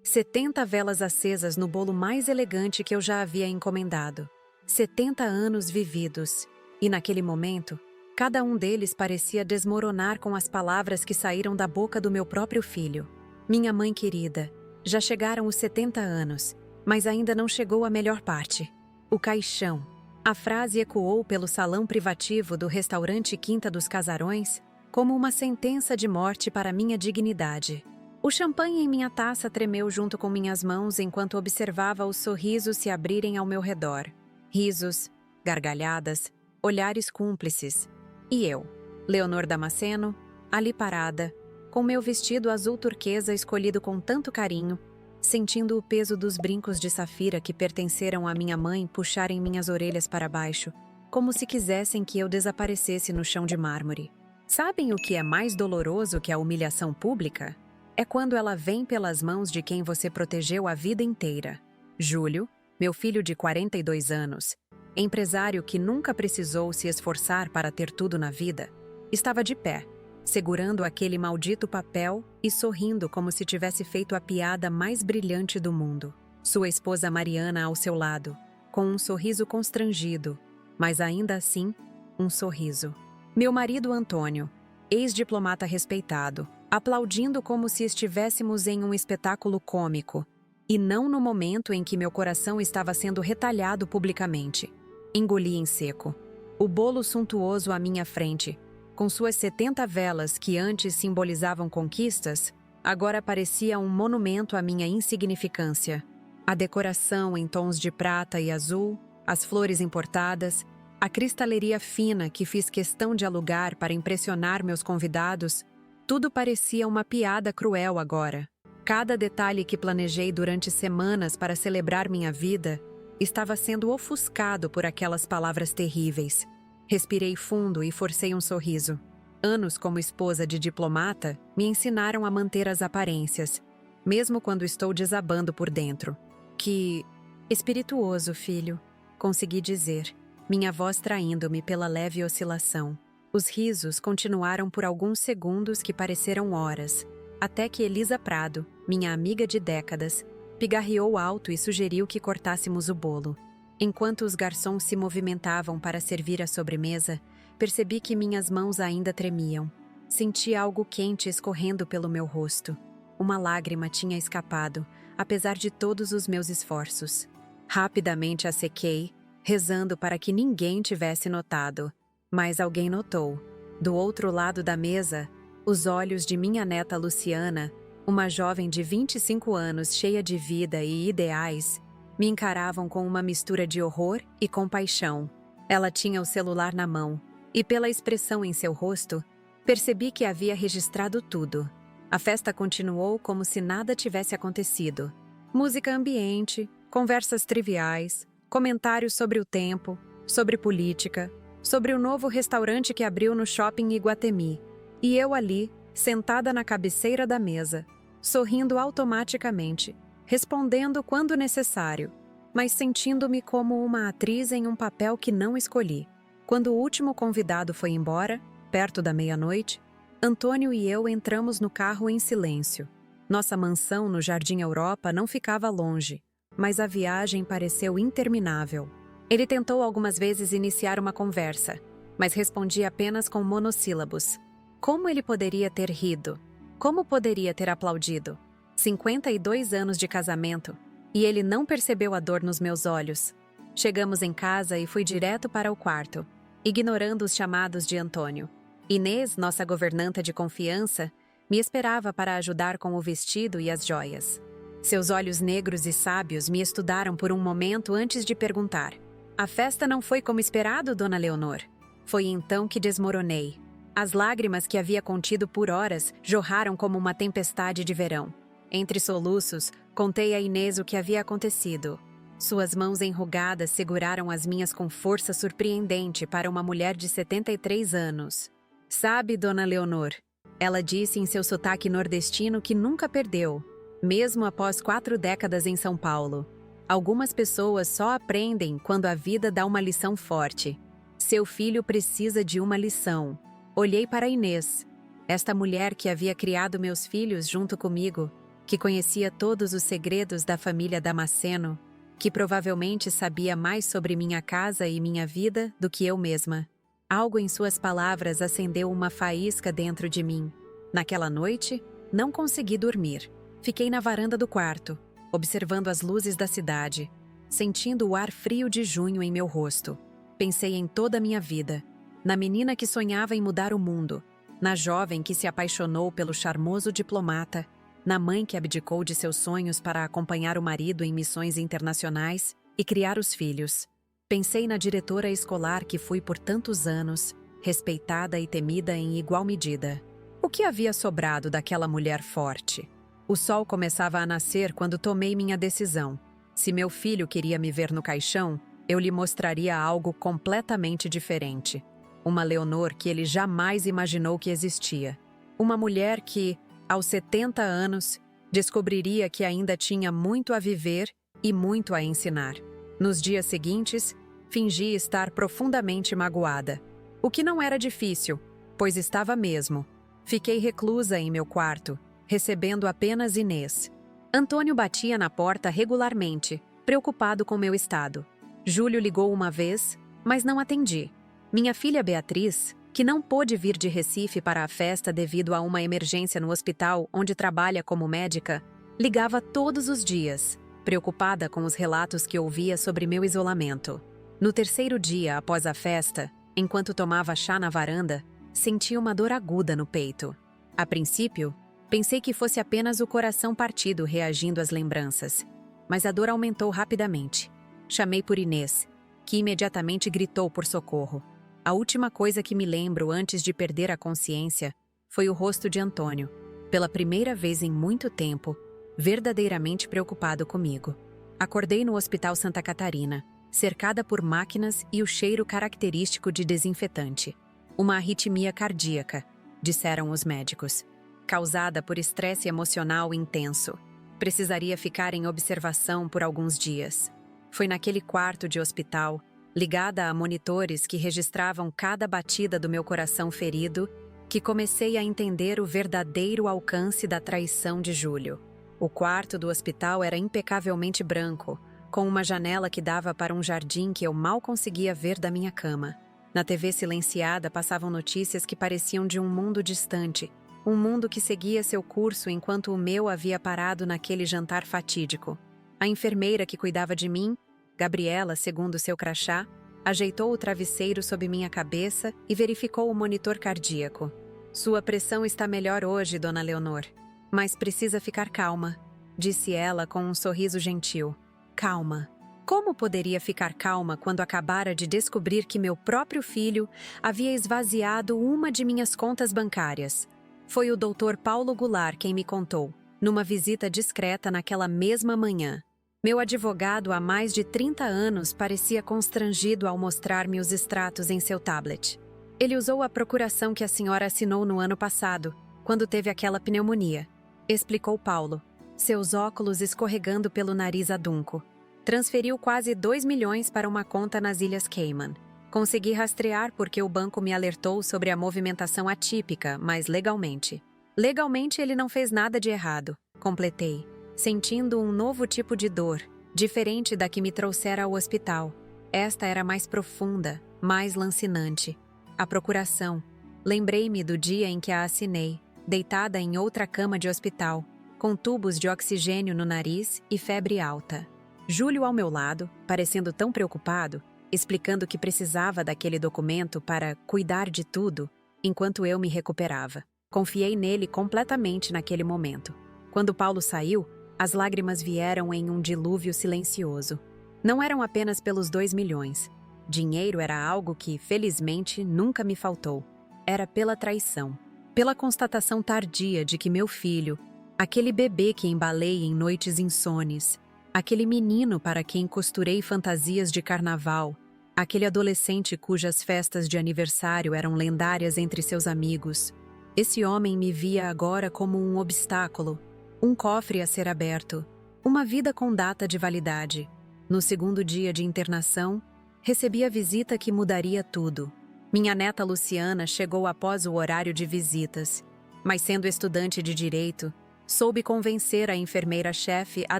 70 velas acesas no bolo mais elegante que eu já havia encomendado. 70 anos vividos. E naquele momento, cada um deles parecia desmoronar com as palavras que saíram da boca do meu próprio filho. Minha mãe querida, já chegaram os 70 anos, mas ainda não chegou a melhor parte. O caixão. A frase ecoou pelo salão privativo do restaurante Quinta dos Casarões como uma sentença de morte para minha dignidade. O champanhe em minha taça tremeu junto com minhas mãos enquanto observava os sorrisos se abrirem ao meu redor. Risos, gargalhadas, olhares cúmplices. E eu, Leonor Damasceno, ali parada, com meu vestido azul turquesa escolhido com tanto carinho, sentindo o peso dos brincos de safira que pertenceram à minha mãe puxarem minhas orelhas para baixo, como se quisessem que eu desaparecesse no chão de mármore. Sabem o que é mais doloroso que a humilhação pública? É quando ela vem pelas mãos de quem você protegeu a vida inteira. Júlio, meu filho de 42 anos, empresário que nunca precisou se esforçar para ter tudo na vida, estava de pé, segurando aquele maldito papel e sorrindo como se tivesse feito a piada mais brilhante do mundo. Sua esposa Mariana ao seu lado, com um sorriso constrangido, mas ainda assim, um sorriso. Meu marido Antônio, ex-diplomata respeitado, aplaudindo como se estivéssemos em um espetáculo cômico, e não no momento em que meu coração estava sendo retalhado publicamente. Engoli em seco. O bolo suntuoso à minha frente, com suas 70 velas que antes simbolizavam conquistas, agora parecia um monumento à minha insignificância. A decoração em tons de prata e azul, as flores importadas, a cristaleria fina que fiz questão de alugar para impressionar meus convidados, tudo parecia uma piada cruel agora. Cada detalhe que planejei durante semanas para celebrar minha vida estava sendo ofuscado por aquelas palavras terríveis. Respirei fundo e forcei um sorriso. Anos como esposa de diplomata me ensinaram a manter as aparências, mesmo quando estou desabando por dentro. Que espirituoso, filho, consegui dizer, minha voz traindo-me pela leve oscilação. Os risos continuaram por alguns segundos que pareceram horas, até que Elisa Prado, minha amiga de décadas, pigarreou alto e sugeriu que cortássemos o bolo. Enquanto os garçons se movimentavam para servir a sobremesa, percebi que minhas mãos ainda tremiam. Senti algo quente escorrendo pelo meu rosto. Uma lágrima tinha escapado, apesar de todos os meus esforços. Rapidamente a sequei, rezando para que ninguém tivesse notado. Mas alguém notou. Do outro lado da mesa, os olhos de minha neta Luciana, uma jovem de 25 anos cheia de vida e ideais, me encaravam com uma mistura de horror e compaixão. Ela tinha o celular na mão, e pela expressão em seu rosto, percebi que havia registrado tudo. A festa continuou como se nada tivesse acontecido. Música ambiente, conversas triviais, comentários sobre o tempo, sobre política, sobre o novo restaurante que abriu no shopping Iguatemi. E eu ali, sentada na cabeceira da mesa, sorrindo automaticamente, respondendo quando necessário, mas sentindo-me como uma atriz em um papel que não escolhi. Quando o último convidado foi embora, perto da meia-noite, Antônio e eu entramos no carro em silêncio. Nossa mansão no Jardim Europa não ficava longe, mas a viagem pareceu interminável. Ele tentou algumas vezes iniciar uma conversa, mas respondia apenas com monossílabos. Como ele poderia ter rido? Como poderia ter aplaudido? 52 anos de casamento, e ele não percebeu a dor nos meus olhos. Chegamos em casa e fui direto para o quarto, ignorando os chamados de Antônio. Inês, nossa governanta de confiança, me esperava para ajudar com o vestido e as joias. Seus olhos negros e sábios me estudaram por um momento antes de perguntar: "A festa não foi como esperado, dona Leonor?" Foi então que desmoronei. As lágrimas que havia contido por horas jorraram como uma tempestade de verão. Entre soluços, contei a Inês o que havia acontecido. Suas mãos enrugadas seguraram as minhas com força surpreendente para uma mulher de 73 anos. "Sabe, dona Leonor", ela disse em seu sotaque nordestino que nunca perdeu, mesmo após 4 décadas em São Paulo. "Algumas pessoas só aprendem quando a vida dá uma lição forte. Seu filho precisa de uma lição." Olhei para Inês, esta mulher que havia criado meus filhos junto comigo, que conhecia todos os segredos da família Damasceno, que provavelmente sabia mais sobre minha casa e minha vida do que eu mesma. Algo em suas palavras acendeu uma faísca dentro de mim. Naquela noite, não consegui dormir. Fiquei na varanda do quarto, observando as luzes da cidade, sentindo o ar frio de junho em meu rosto. Pensei em toda a minha vida, na menina que sonhava em mudar o mundo, na jovem que se apaixonou pelo charmoso diplomata, na mãe que abdicou de seus sonhos para acompanhar o marido em missões internacionais e criar os filhos. Pensei na diretora escolar que fui por tantos anos, respeitada e temida em igual medida. O que havia sobrado daquela mulher forte? O sol começava a nascer quando tomei minha decisão. Se meu filho queria me ver no caixão, eu lhe mostraria algo completamente diferente. Uma Leonor que ele jamais imaginou que existia. Uma mulher que, aos 70 anos, descobriria que ainda tinha muito a viver e muito a ensinar. Nos dias seguintes, fingi estar profundamente magoada. O que não era difícil, pois estava mesmo. Fiquei reclusa em meu quarto, recebendo apenas Inês. Antônio batia na porta regularmente, preocupado com meu estado. Júlio ligou uma vez, mas não atendi. Minha filha Beatriz, que não pôde vir de Recife para a festa devido a uma emergência no hospital onde trabalha como médica, ligava todos os dias, preocupada com os relatos que ouvia sobre meu isolamento. No terceiro dia após a festa, enquanto tomava chá na varanda, senti uma dor aguda no peito. A princípio, pensei que fosse apenas o coração partido reagindo às lembranças, mas a dor aumentou rapidamente. Chamei por Inês, que imediatamente gritou por socorro. A última coisa que me lembro antes de perder a consciência foi o rosto de Antônio, pela primeira vez em muito tempo, verdadeiramente preocupado comigo. Acordei no Hospital Santa Catarina, cercada por máquinas e o cheiro característico de desinfetante. Uma arritmia cardíaca, disseram os médicos, causada por estresse emocional intenso. Precisaria ficar em observação por alguns dias. Foi naquele quarto de hospital, ligada a monitores que registravam cada batida do meu coração ferido, que comecei a entender o verdadeiro alcance da traição de Júlio. O quarto do hospital era impecavelmente branco, com uma janela que dava para um jardim que eu mal conseguia ver da minha cama. Na TV silenciada passavam notícias que pareciam de um mundo distante, um mundo que seguia seu curso enquanto o meu havia parado naquele jantar fatídico. A enfermeira que cuidava de mim, Gabriela, segundo seu crachá, ajeitou o travesseiro sob minha cabeça e verificou o monitor cardíaco. Sua pressão está melhor hoje, dona Leonor, mas precisa ficar calma, disse ela com um sorriso gentil. Calma. Como poderia ficar calma quando acabara de descobrir que meu próprio filho havia esvaziado uma de minhas contas bancárias? Foi o Dr. Paulo Goulart quem me contou, numa visita discreta naquela mesma manhã. Meu advogado há mais de 30 anos parecia constrangido ao mostrar-me os extratos em seu tablet. Ele usou a procuração que a senhora assinou no ano passado, quando teve aquela pneumonia, explicou Paulo, seus óculos escorregando pelo nariz adunco. Transferiu quase 2 milhões para uma conta nas Ilhas Cayman. Consegui rastrear porque o banco me alertou sobre a movimentação atípica, mas legalmente. Legalmente ele não fez nada de errado, completei, sentindo um novo tipo de dor, diferente da que me trouxera ao hospital. Esta era mais profunda, mais lancinante. A procuração. Lembrei-me do dia em que a assinei, deitada em outra cama de hospital, com tubos de oxigênio no nariz e febre alta. Júlio ao meu lado, parecendo tão preocupado, explicando que precisava daquele documento para cuidar de tudo, enquanto eu me recuperava. Confiei nele completamente naquele momento. Quando Paulo saiu, as lágrimas vieram em um dilúvio silencioso. Não eram apenas pelos 2 milhões. Dinheiro era algo que, felizmente, nunca me faltou. Era pela traição. Pela constatação tardia de que meu filho, aquele bebê que embalei em noites insones, aquele menino para quem costurei fantasias de carnaval, aquele adolescente cujas festas de aniversário eram lendárias entre seus amigos, esse homem me via agora como um obstáculo, um cofre a ser aberto, uma vida com data de validade. No segundo dia de internação, recebi a visita que mudaria tudo. Minha neta Luciana chegou após o horário de visitas, mas sendo estudante de direito, Soube convencer a enfermeira-chefe a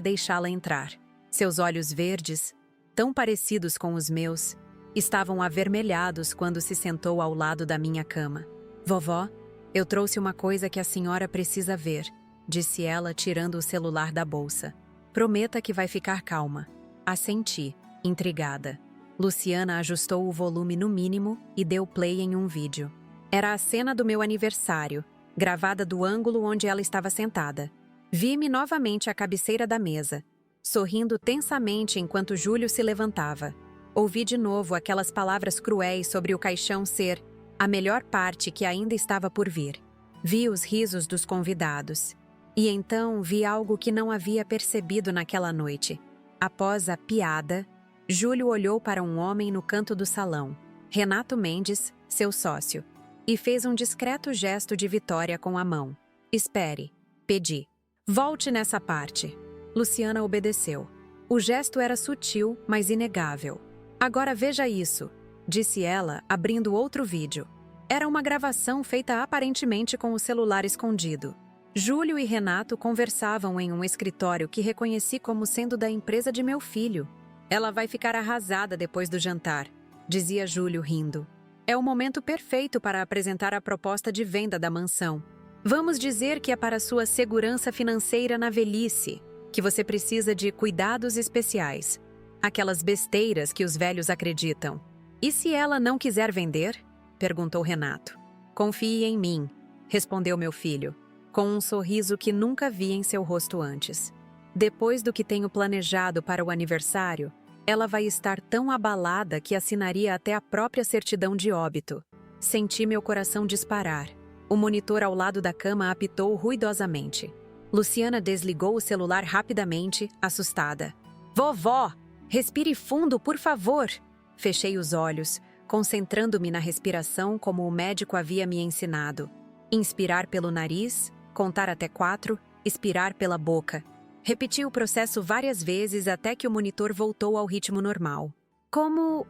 deixá-la entrar. Seus olhos verdes, tão parecidos com os meus, estavam avermelhados quando se sentou ao lado da minha cama. Vovó, eu trouxe uma coisa que a senhora precisa ver, disse ela, tirando o celular da bolsa. Prometa que vai ficar calma. Assenti, intrigada. Luciana ajustou o volume no mínimo e deu play em um vídeo. Era a cena do meu aniversário, gravada do ângulo onde ela estava sentada. Vi-me novamente à cabeceira da mesa, sorrindo tensamente enquanto Júlio se levantava. Ouvi de novo aquelas palavras cruéis sobre o caixão ser a melhor parte que ainda estava por vir. Vi os risos dos convidados. E então vi algo que não havia percebido naquela noite. Após a piada, Júlio olhou para um homem no canto do salão, Renato Mendes, seu sócio, e fez um discreto gesto de vitória com a mão. Espere, pedi. Volte nessa parte. Luciana obedeceu. O gesto era sutil, mas inegável. Agora veja isso, disse ela, abrindo outro vídeo. Era uma gravação feita aparentemente com o celular escondido. Júlio e Renato conversavam em um escritório que reconheci como sendo da empresa de meu filho. Ela vai ficar arrasada depois do jantar, dizia Júlio rindo. É o momento perfeito para apresentar a proposta de venda da mansão. Vamos dizer que é para sua segurança financeira na velhice, que você precisa de cuidados especiais. Aquelas besteiras que os velhos acreditam. E se ela não quiser vender? Perguntou Renato. Confie em mim, respondeu meu filho, com um sorriso que nunca vi em seu rosto antes. Depois do que tenho planejado para o aniversário, ela vai estar tão abalada que assinaria até a própria certidão de óbito. Senti meu coração disparar. O monitor ao lado da cama apitou ruidosamente. Luciana desligou o celular rapidamente, assustada. Vovó, respire fundo, por favor! Fechei os olhos, concentrando-me na respiração como o médico havia me ensinado. Inspirar pelo nariz, contar até 4, expirar pela boca. Repeti o processo várias vezes até que o monitor voltou ao ritmo normal. Como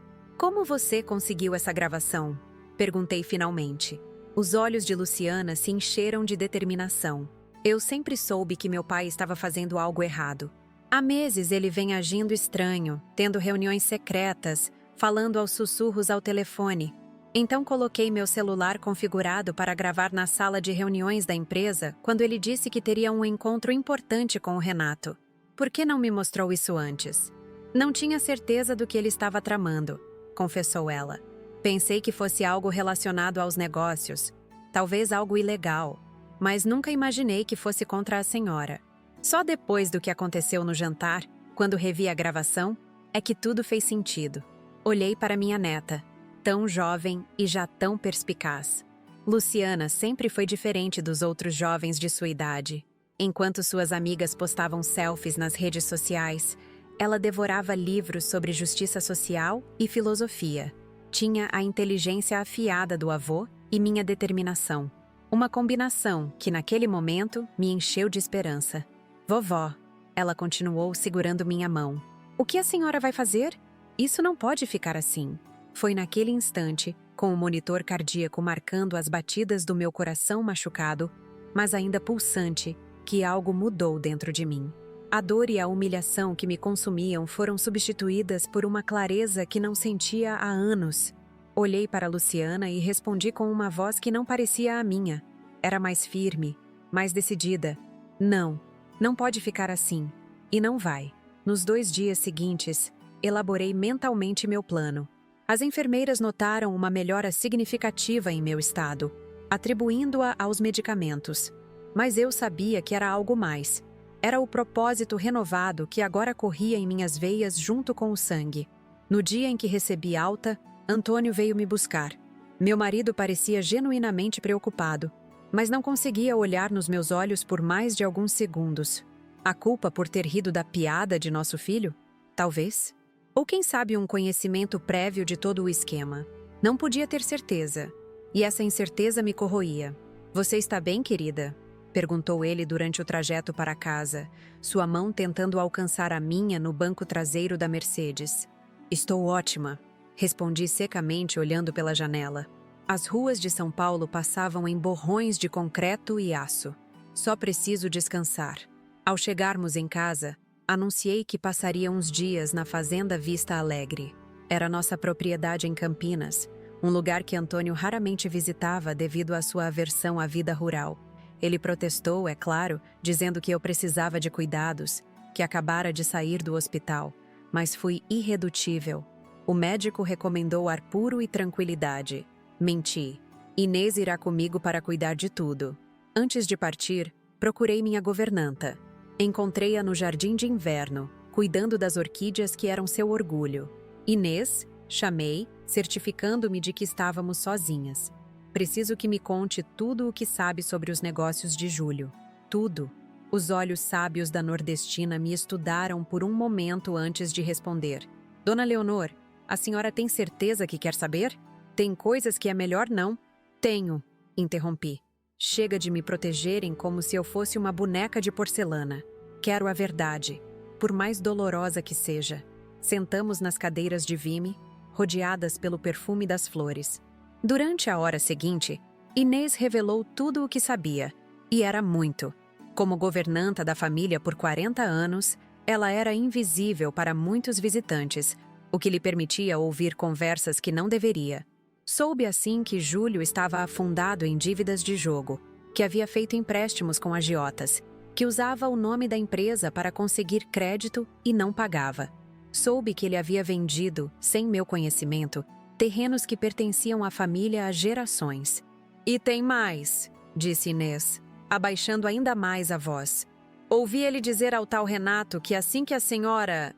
você conseguiu essa gravação? Perguntei finalmente. Os olhos de Luciana se encheram de determinação. Eu sempre soube que meu pai estava fazendo algo errado. Há meses ele vem agindo estranho, tendo reuniões secretas, falando aos sussurros ao telefone. Então coloquei meu celular configurado para gravar na sala de reuniões da empresa quando ele disse que teria um encontro importante com o Renato. Por que não me mostrou isso antes? Não tinha certeza do que ele estava tramando, confessou ela. Pensei que fosse algo relacionado aos negócios, talvez algo ilegal, mas nunca imaginei que fosse contra a senhora. Só depois do que aconteceu no jantar, quando revi a gravação, é que tudo fez sentido. Olhei para minha neta, tão jovem e já tão perspicaz. Luciana sempre foi diferente dos outros jovens de sua idade. Enquanto suas amigas postavam selfies nas redes sociais, ela devorava livros sobre justiça social e filosofia. Tinha a inteligência afiada do avô e minha determinação. Uma combinação que, naquele momento, me encheu de esperança. Vovó, ela continuou segurando minha mão. O que a senhora vai fazer? Isso não pode ficar assim. Foi naquele instante, com o monitor cardíaco marcando as batidas do meu coração machucado, mas ainda pulsante, que algo mudou dentro de mim. A dor e a humilhação que me consumiam foram substituídas por uma clareza que não sentia há anos. Olhei para Luciana e respondi com uma voz que não parecia a minha. Era mais firme, mais decidida. Não, não pode ficar assim. E não vai. Nos 2 dias seguintes, elaborei mentalmente meu plano. As enfermeiras notaram uma melhora significativa em meu estado, atribuindo-a aos medicamentos. Mas eu sabia que era algo mais. Era o propósito renovado que agora corria em minhas veias junto com o sangue. No dia em que recebi alta, Antônio veio me buscar. Meu marido parecia genuinamente preocupado, mas não conseguia olhar nos meus olhos por mais de alguns segundos. A culpa por ter rido da piada de nosso filho? Talvez. Ou quem sabe um conhecimento prévio de todo o esquema. Não podia ter certeza. E essa incerteza me corroía. Você está bem, querida? Perguntou ele durante o trajeto para casa, sua mão tentando alcançar a minha no banco traseiro da Mercedes. Estou ótima, respondi secamente olhando pela janela. As ruas de São Paulo passavam em borrões de concreto e aço. Só preciso descansar. Ao chegarmos em casa, anunciei que passaria uns dias na Fazenda Vista Alegre. Era nossa propriedade em Campinas, um lugar que Antônio raramente visitava devido à sua aversão à vida rural. Ele protestou, é claro, dizendo que eu precisava de cuidados, que acabara de sair do hospital, mas fui irredutível. O médico recomendou ar puro e tranquilidade. Menti. Inês irá comigo para cuidar de tudo. Antes de partir, procurei minha governanta. Encontrei-a no jardim de inverno, cuidando das orquídeas que eram seu orgulho. Inês, chamei, certificando-me de que estávamos sozinhas. Preciso que me conte tudo o que sabe sobre os negócios de Júlio. Tudo. Os olhos sábios da nordestina me estudaram por um momento antes de responder. Dona Leonor, a senhora tem certeza que quer saber? Tem coisas que é melhor não? Tenho, interrompi. Chega de me protegerem como se eu fosse uma boneca de porcelana. Quero a verdade, por mais dolorosa que seja. Sentamos nas cadeiras de vime, rodeadas pelo perfume das flores. Durante a hora seguinte, Inês revelou tudo o que sabia, e era muito. Como governanta da família por 40 anos, ela era invisível para muitos visitantes, o que lhe permitia ouvir conversas que não deveria. Soube assim que Júlio estava afundado em dívidas de jogo, que havia feito empréstimos com agiotas, que usava o nome da empresa para conseguir crédito e não pagava. Soube que ele havia vendido, sem meu conhecimento, terrenos que pertenciam à família há gerações. E tem mais, disse Inês, abaixando ainda mais a voz. Ouvi ele dizer ao tal Renato que assim que a senhora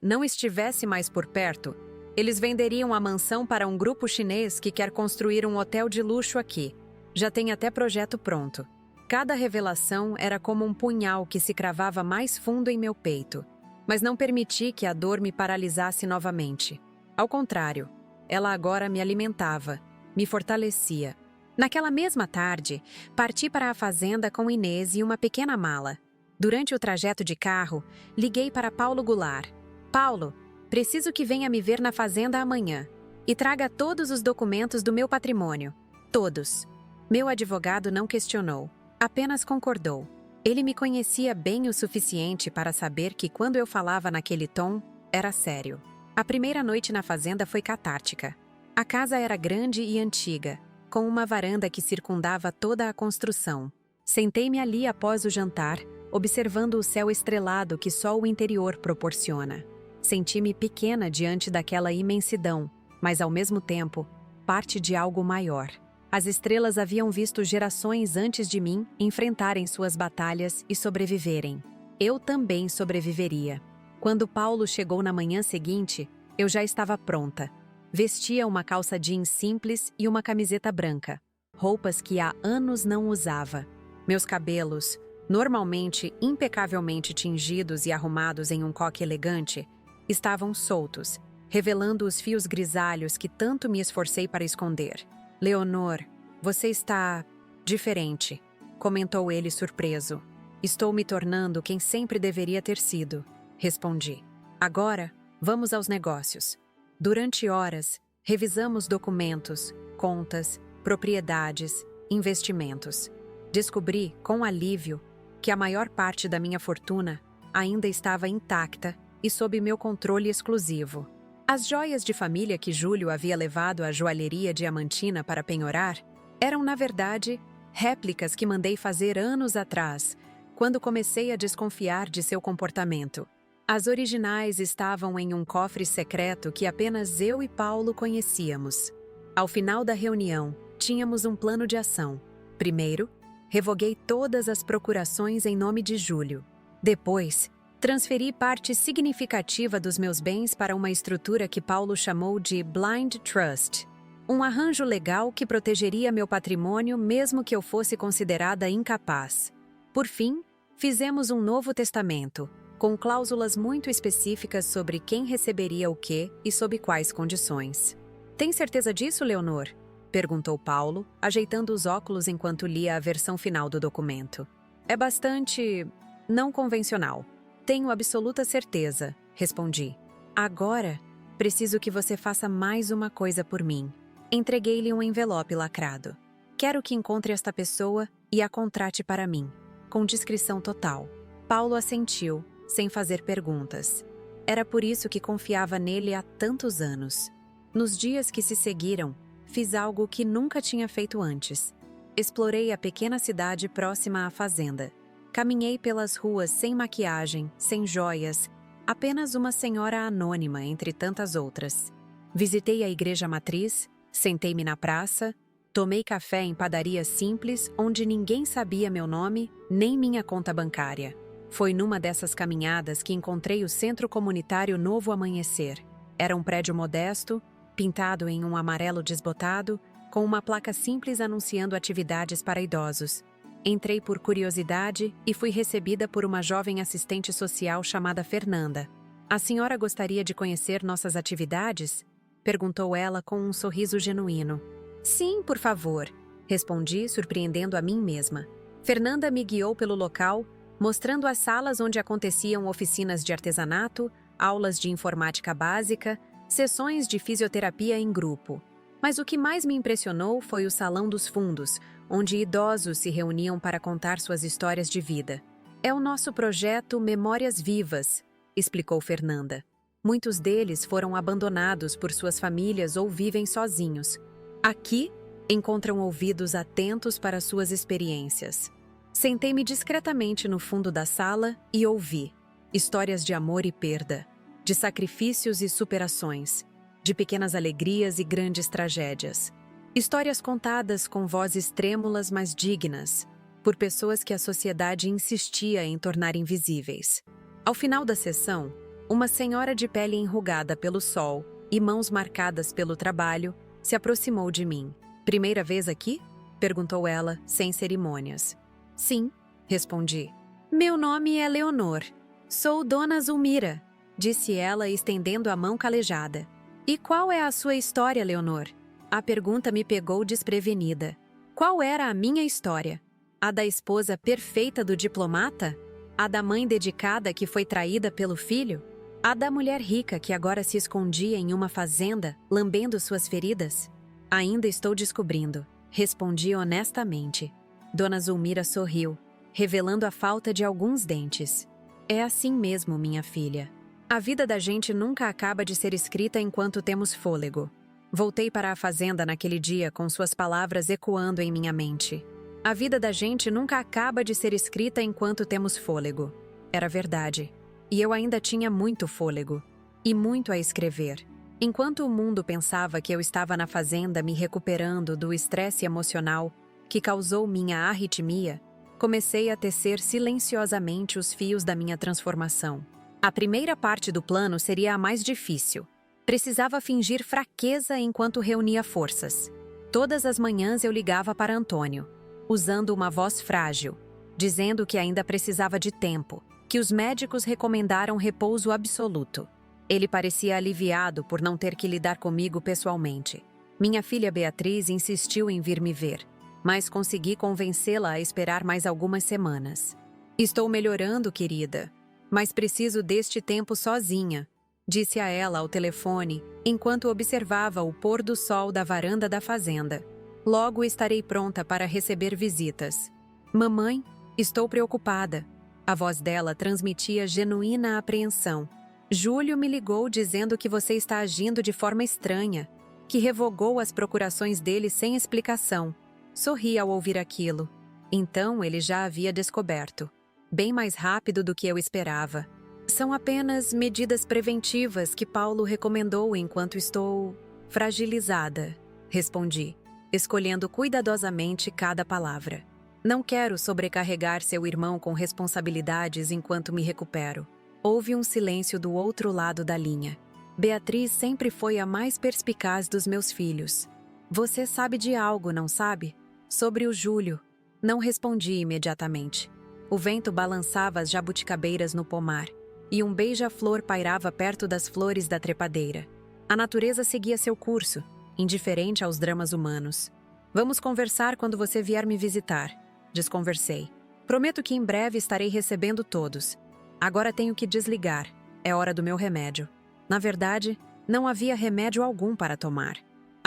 não estivesse mais por perto, eles venderiam a mansão para um grupo chinês que quer construir um hotel de luxo aqui. Já tem até projeto pronto. Cada revelação era como um punhal que se cravava mais fundo em meu peito. Mas não permiti que a dor me paralisasse novamente. Ao contrário, ela agora me alimentava, me fortalecia. Naquela mesma tarde, parti para a fazenda com Inês e uma pequena mala. Durante o trajeto de carro, liguei para Paulo Goulart. Paulo, preciso que venha me ver na fazenda amanhã e traga todos os documentos do meu patrimônio. Todos. Meu advogado não questionou, apenas concordou. Ele me conhecia bem o suficiente para saber que quando eu falava naquele tom, era sério. A primeira noite na fazenda foi catártica. A casa era grande e antiga, com uma varanda que circundava toda a construção. Sentei-me ali após o jantar, observando o céu estrelado que só o interior proporciona. Senti-me pequena diante daquela imensidão, mas ao mesmo tempo, parte de algo maior. As estrelas haviam visto gerações antes de mim enfrentarem suas batalhas e sobreviverem. Eu também sobreviveria. Quando Paulo chegou na manhã seguinte, eu já estava pronta. Vestia uma calça jeans simples e uma camiseta branca, roupas que há anos não usava. Meus cabelos, normalmente impecavelmente tingidos e arrumados em um coque elegante, estavam soltos, revelando os fios grisalhos que tanto me esforcei para esconder. Leonor, você está diferente, comentou ele surpreso. Estou me tornando quem sempre deveria ter sido, respondi. Agora, vamos aos negócios. Durante horas, revisamos documentos, contas, propriedades, investimentos. Descobri, com alívio, que a maior parte da minha fortuna ainda estava intacta e sob meu controle exclusivo. As joias de família que Júlio havia levado à joalheria diamantina para penhorar eram, na verdade, réplicas que mandei fazer anos atrás, quando comecei a desconfiar de seu comportamento. As originais estavam em um cofre secreto que apenas eu e Paulo conhecíamos. Ao final da reunião, tínhamos um plano de ação. Primeiro, revoguei todas as procurações em nome de Júlio. Depois, transferi parte significativa dos meus bens para uma estrutura que Paulo chamou de Blind Trust, um arranjo legal que protegeria meu patrimônio mesmo que eu fosse considerada incapaz. Por fim, fizemos um novo testamento, com cláusulas muito específicas sobre quem receberia o quê e sob quais condições. Tem certeza disso, Leonor? Perguntou Paulo, ajeitando os óculos enquanto lia a versão final do documento. É bastante não convencional. Tenho absoluta certeza, respondi. Agora, preciso que você faça mais uma coisa por mim. Entreguei-lhe um envelope lacrado. Quero que encontre esta pessoa e a contrate para mim, com discrição total. Paulo assentiu, sem fazer perguntas. Era por isso que confiava nele há tantos anos. Nos dias que se seguiram, fiz algo que nunca tinha feito antes. Explorei a pequena cidade próxima à fazenda. Caminhei pelas ruas sem maquiagem, sem joias, apenas uma senhora anônima entre tantas outras. Visitei a igreja matriz, sentei-me na praça, tomei café em padarias simples onde ninguém sabia meu nome nem minha conta bancária. Foi numa dessas caminhadas que encontrei o Centro Comunitário Novo Amanhecer. Era um prédio modesto, pintado em um amarelo desbotado, com uma placa simples anunciando atividades para idosos. Entrei por curiosidade e fui recebida por uma jovem assistente social chamada Fernanda. "A senhora gostaria de conhecer nossas atividades?" perguntou ela com um sorriso genuíno. "Sim, por favor", respondi, surpreendendo a mim mesma. Fernanda me guiou pelo local, mostrando as salas onde aconteciam oficinas de artesanato, aulas de informática básica, sessões de fisioterapia em grupo. Mas o que mais me impressionou foi o Salão dos Fundos, onde idosos se reuniam para contar suas histórias de vida. "É o nosso projeto Memórias Vivas", explicou Fernanda. "Muitos deles foram abandonados por suas famílias ou vivem sozinhos. Aqui, encontram ouvidos atentos para suas experiências." Sentei-me discretamente no fundo da sala e ouvi histórias de amor e perda, de sacrifícios e superações, de pequenas alegrias e grandes tragédias. Histórias contadas com vozes trêmulas mas dignas, por pessoas que a sociedade insistia em tornar invisíveis. Ao final da sessão, uma senhora de pele enrugada pelo sol e mãos marcadas pelo trabalho se aproximou de mim. "Primeira vez aqui?" perguntou ela, sem cerimônias. "Sim", respondi. "Meu nome é Leonor. Sou Dona Zulmira", disse ela, estendendo a mão calejada. "E qual é a sua história, Leonor?" A pergunta me pegou desprevenida. Qual era a minha história? A da esposa perfeita do diplomata? A da mãe dedicada que foi traída pelo filho? A da mulher rica que agora se escondia em uma fazenda, lambendo suas feridas? "Ainda estou descobrindo", respondi honestamente. Dona Zulmira sorriu, revelando a falta de alguns dentes. "É assim mesmo, minha filha. A vida da gente nunca acaba de ser escrita enquanto temos fôlego." Voltei para a fazenda naquele dia com suas palavras ecoando em minha mente. A vida da gente nunca acaba de ser escrita enquanto temos fôlego. Era verdade. E eu ainda tinha muito fôlego. E muito a escrever. Enquanto o mundo pensava que eu estava na fazenda me recuperando do estresse emocional que causou minha arritmia, comecei a tecer silenciosamente os fios da minha transformação. A primeira parte do plano seria a mais difícil. Precisava fingir fraqueza enquanto reunia forças. Todas as manhãs eu ligava para Antônio, usando uma voz frágil, dizendo que ainda precisava de tempo, que os médicos recomendaram repouso absoluto. Ele parecia aliviado por não ter que lidar comigo pessoalmente. Minha filha Beatriz insistiu em vir me ver, mas consegui convencê-la a esperar mais algumas semanas. "Estou melhorando, querida, mas preciso deste tempo sozinha", disse a ela ao telefone, enquanto observava o pôr do sol da varanda da fazenda. "Logo estarei pronta para receber visitas." "Mamãe, estou preocupada." A voz dela transmitia genuína apreensão. "Júlio me ligou dizendo que você está agindo de forma estranha, que revogou as procurações dele sem explicação." Sorri ao ouvir aquilo. Então ele já havia descoberto. Bem mais rápido do que eu esperava. "São apenas medidas preventivas que Paulo recomendou enquanto estou fragilizada", respondi, escolhendo cuidadosamente cada palavra. "Não quero sobrecarregar seu irmão com responsabilidades enquanto me recupero." Houve um silêncio do outro lado da linha. Beatriz sempre foi a mais perspicaz dos meus filhos. "Você sabe de algo, não sabe? Sobre o Júlio." Não respondi imediatamente. O vento balançava as jabuticabeiras no pomar, e um beija-flor pairava perto das flores da trepadeira. A natureza seguia seu curso, indiferente aos dramas humanos. "Vamos conversar quando você vier me visitar", desconversei. "Prometo que em breve estarei recebendo todos. Agora tenho que desligar. É hora do meu remédio." Na verdade, não havia remédio algum para tomar.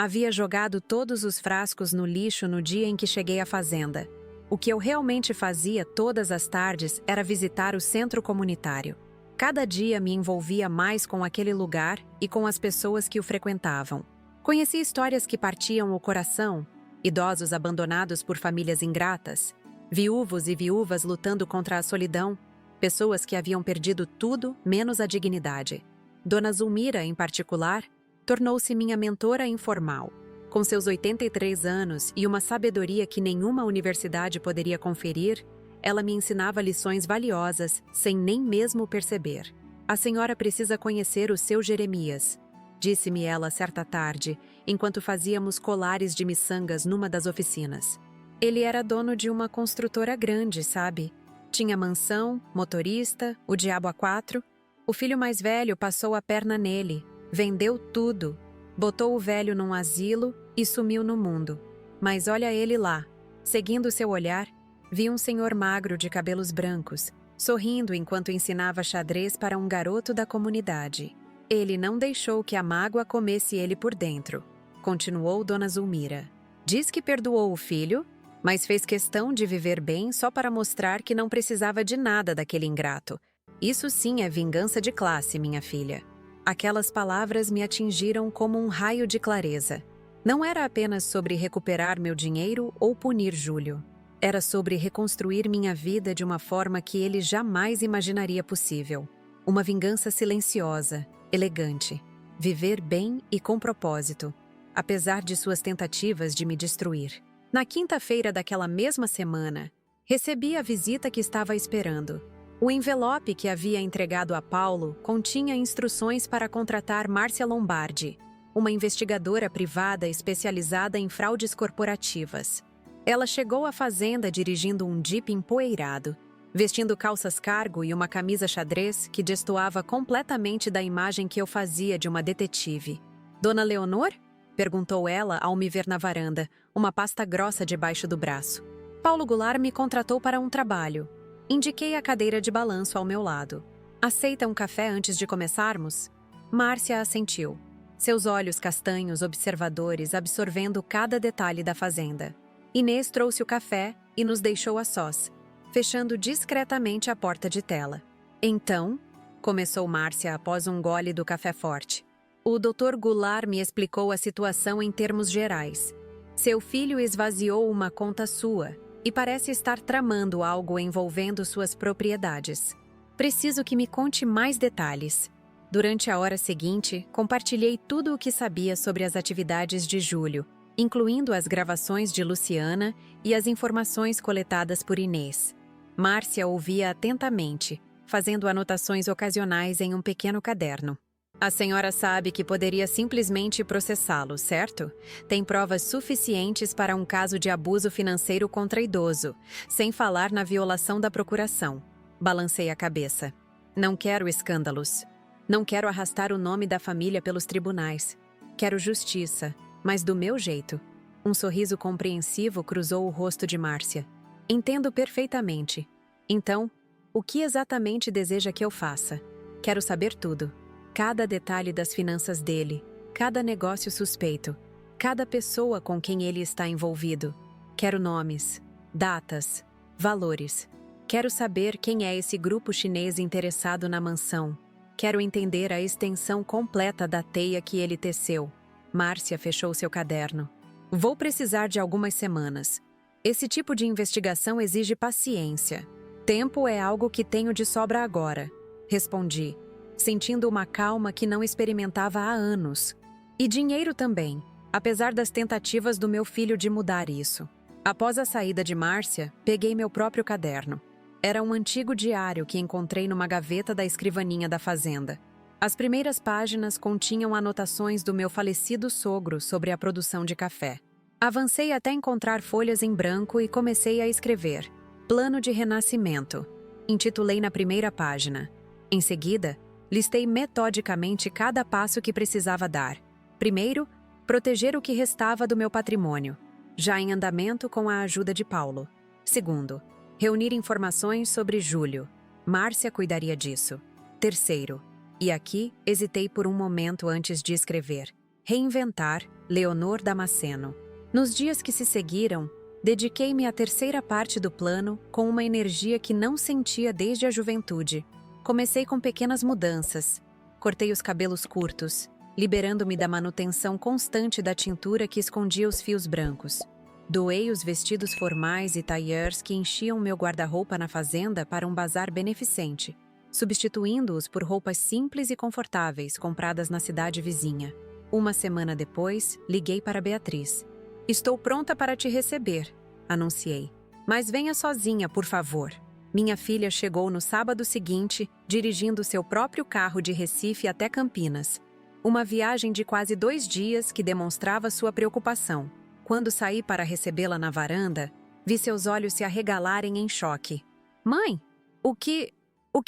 Havia jogado todos os frascos no lixo no dia em que cheguei à fazenda. O que eu realmente fazia todas as tardes era visitar o centro comunitário. Cada dia me envolvia mais com aquele lugar e com as pessoas que o frequentavam. Conheci histórias que partiam o coração, idosos abandonados por famílias ingratas, viúvos e viúvas lutando contra a solidão, pessoas que haviam perdido tudo menos a dignidade. Dona Zulmira, em particular, tornou-se minha mentora informal. Com seus 83 anos e uma sabedoria que nenhuma universidade poderia conferir, ela me ensinava lições valiosas sem nem mesmo perceber. A senhora precisa conhecer o seu Jeremias, disse-me ela certa tarde, enquanto fazíamos colares de miçangas numa das oficinas. Ele era dono de uma construtora grande, sabe? Tinha mansão, motorista, o diabo a quatro. O filho mais velho passou a perna nele, vendeu tudo, botou o velho num asilo e sumiu no mundo. Mas olha ele lá. Seguindo seu olhar, vi um senhor magro de cabelos brancos, sorrindo enquanto ensinava xadrez para um garoto da comunidade. Ele não deixou que a mágoa comesse ele por dentro, continuou Dona Zulmira. Diz que perdoou o filho, mas fez questão de viver bem só para mostrar que não precisava de nada daquele ingrato. Isso sim é vingança de classe, minha filha. Aquelas palavras me atingiram como um raio de clareza. Não era apenas sobre recuperar meu dinheiro ou punir Júlio. Era sobre reconstruir minha vida de uma forma que ele jamais imaginaria possível. Uma vingança silenciosa, elegante. Viver bem e com propósito, apesar de suas tentativas de me destruir. Na quinta-feira daquela mesma semana, recebi a visita que estava esperando. O envelope que havia entregado a Paulo continha instruções para contratar Márcia Lombardi, uma investigadora privada especializada em fraudes corporativas. Ela chegou à fazenda dirigindo um Jeep empoeirado, vestindo calças cargo e uma camisa xadrez que destoava completamente da imagem que eu fazia de uma detetive. Dona Leonor? Perguntou ela ao me ver na varanda, uma pasta grossa debaixo do braço. Paulo Goulart me contratou para um trabalho. Indiquei a cadeira de balanço ao meu lado. Aceita um café antes de começarmos? Márcia assentiu, seus olhos castanhos observadores absorvendo cada detalhe da fazenda. Inês trouxe o café e nos deixou a sós, fechando discretamente a porta de tela. Então, começou Márcia após um gole do café forte. O Dr. Goulart me explicou a situação em termos gerais. Seu filho esvaziou uma conta sua e parece estar tramando algo envolvendo suas propriedades. Preciso que me conte mais detalhes. Durante a hora seguinte, compartilhei tudo o que sabia sobre as atividades de Júlio, incluindo as gravações de Luciana e as informações coletadas por Inês. Márcia ouvia atentamente, fazendo anotações ocasionais em um pequeno caderno. A senhora sabe que poderia simplesmente processá-lo, certo? Tem provas suficientes para um caso de abuso financeiro contra idoso, sem falar na violação da procuração. Balancei a cabeça. Não quero escândalos. Não quero arrastar o nome da família pelos tribunais. Quero justiça, mas do meu jeito. Um sorriso compreensivo cruzou o rosto de Márcia. Entendo perfeitamente. Então, o que exatamente deseja que eu faça? Quero saber tudo. Cada detalhe das finanças dele, cada negócio suspeito, cada pessoa com quem ele está envolvido. Quero nomes, datas, valores. Quero saber quem é esse grupo chinês interessado na mansão. Quero entender a extensão completa da teia que ele teceu. Márcia fechou seu caderno. Vou precisar de algumas semanas. Esse tipo de investigação exige paciência. Tempo é algo que tenho de sobra agora, respondi, sentindo uma calma que não experimentava há anos. E dinheiro também, apesar das tentativas do meu filho de mudar isso. Após a saída de Márcia, peguei meu próprio caderno. Era um antigo diário que encontrei numa gaveta da escrivaninha da fazenda. As primeiras páginas continham anotações do meu falecido sogro sobre a produção de café. Avancei até encontrar folhas em branco e comecei a escrever. Plano de renascimento. Intitulei na primeira página. Em seguida, listei metodicamente cada passo que precisava dar. Primeiro, proteger o que restava do meu patrimônio, já em andamento com a ajuda de Paulo. Segundo, reunir informações sobre Júlio. Márcia cuidaria disso. Terceiro, e aqui hesitei por um momento antes de escrever, reinventar Leonor Damasceno. Nos dias que se seguiram, dediquei-me à terceira parte do plano com uma energia que não sentia desde a juventude. Comecei com pequenas mudanças. Cortei os cabelos curtos, liberando-me da manutenção constante da tintura que escondia os fios brancos. Doei os vestidos formais e tailleurs que enchiam meu guarda-roupa na fazenda para um bazar beneficente, substituindo-os por roupas simples e confortáveis compradas na cidade vizinha. Uma semana depois, liguei para Beatriz. "Estou pronta para te receber", anunciei. "Mas venha sozinha, por favor." Minha filha chegou no sábado seguinte, dirigindo seu próprio carro de Recife até Campinas. Uma viagem de quase 2 dias que demonstrava sua preocupação. Quando saí para recebê-la na varanda, vi seus olhos se arregalarem em choque. "Mãe, o que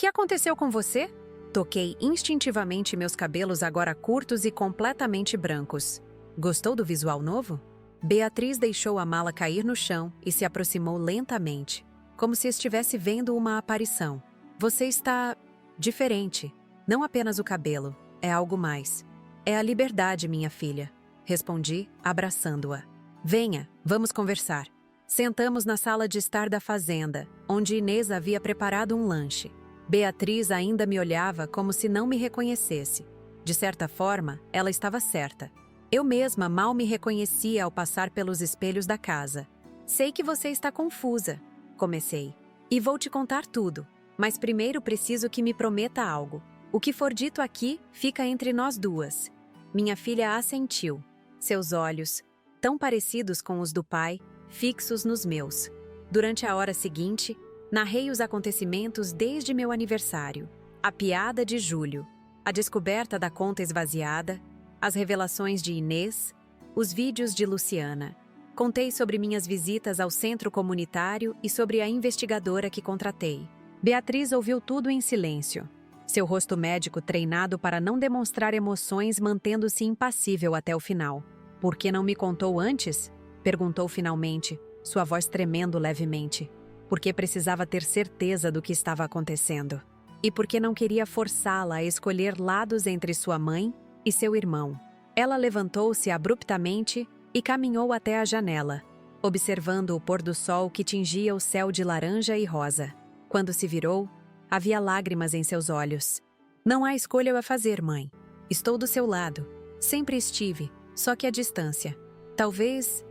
aconteceu com você?" Toquei instintivamente meus cabelos agora curtos e completamente brancos. "Gostou do visual novo?" Beatriz deixou a mala cair no chão e se aproximou lentamente, como se estivesse vendo uma aparição. "Você está diferente. Não apenas o cabelo, é algo mais. É a liberdade, minha filha", respondi, abraçando-a. "Venha, vamos conversar." Sentamos na sala de estar da fazenda, onde Inês havia preparado um lanche. Beatriz ainda me olhava como se não me reconhecesse. De certa forma, ela estava certa. Eu mesma mal me reconhecia ao passar pelos espelhos da casa. "Sei que você está confusa", comecei. "E vou te contar tudo, mas primeiro preciso que me prometa algo. O que for dito aqui, fica entre nós duas." Minha filha assentiu. Seus olhos, tão parecidos com os do pai, fixos nos meus. Durante a hora seguinte, narrei os acontecimentos desde meu aniversário. A piada de Júlio, a descoberta da conta esvaziada, as revelações de Inês, os vídeos de Luciana. Contei sobre minhas visitas ao centro comunitário e sobre a investigadora que contratei. Beatriz ouviu tudo em silêncio. Seu rosto médico treinado para não demonstrar emoções mantendo-se impassível até o final. "Por que não me contou antes?" perguntou finalmente, sua voz tremendo levemente. Porque precisava ter certeza do que estava acontecendo. E porque não queria forçá-la a escolher lados entre sua mãe e seu irmão. Ela levantou-se abruptamente e caminhou até a janela, observando o pôr do sol que tingia o céu de laranja e rosa. Quando se virou, havia lágrimas em seus olhos. "Não há escolha a fazer, mãe. Estou do seu lado. Sempre estive, só que à distância. Talvez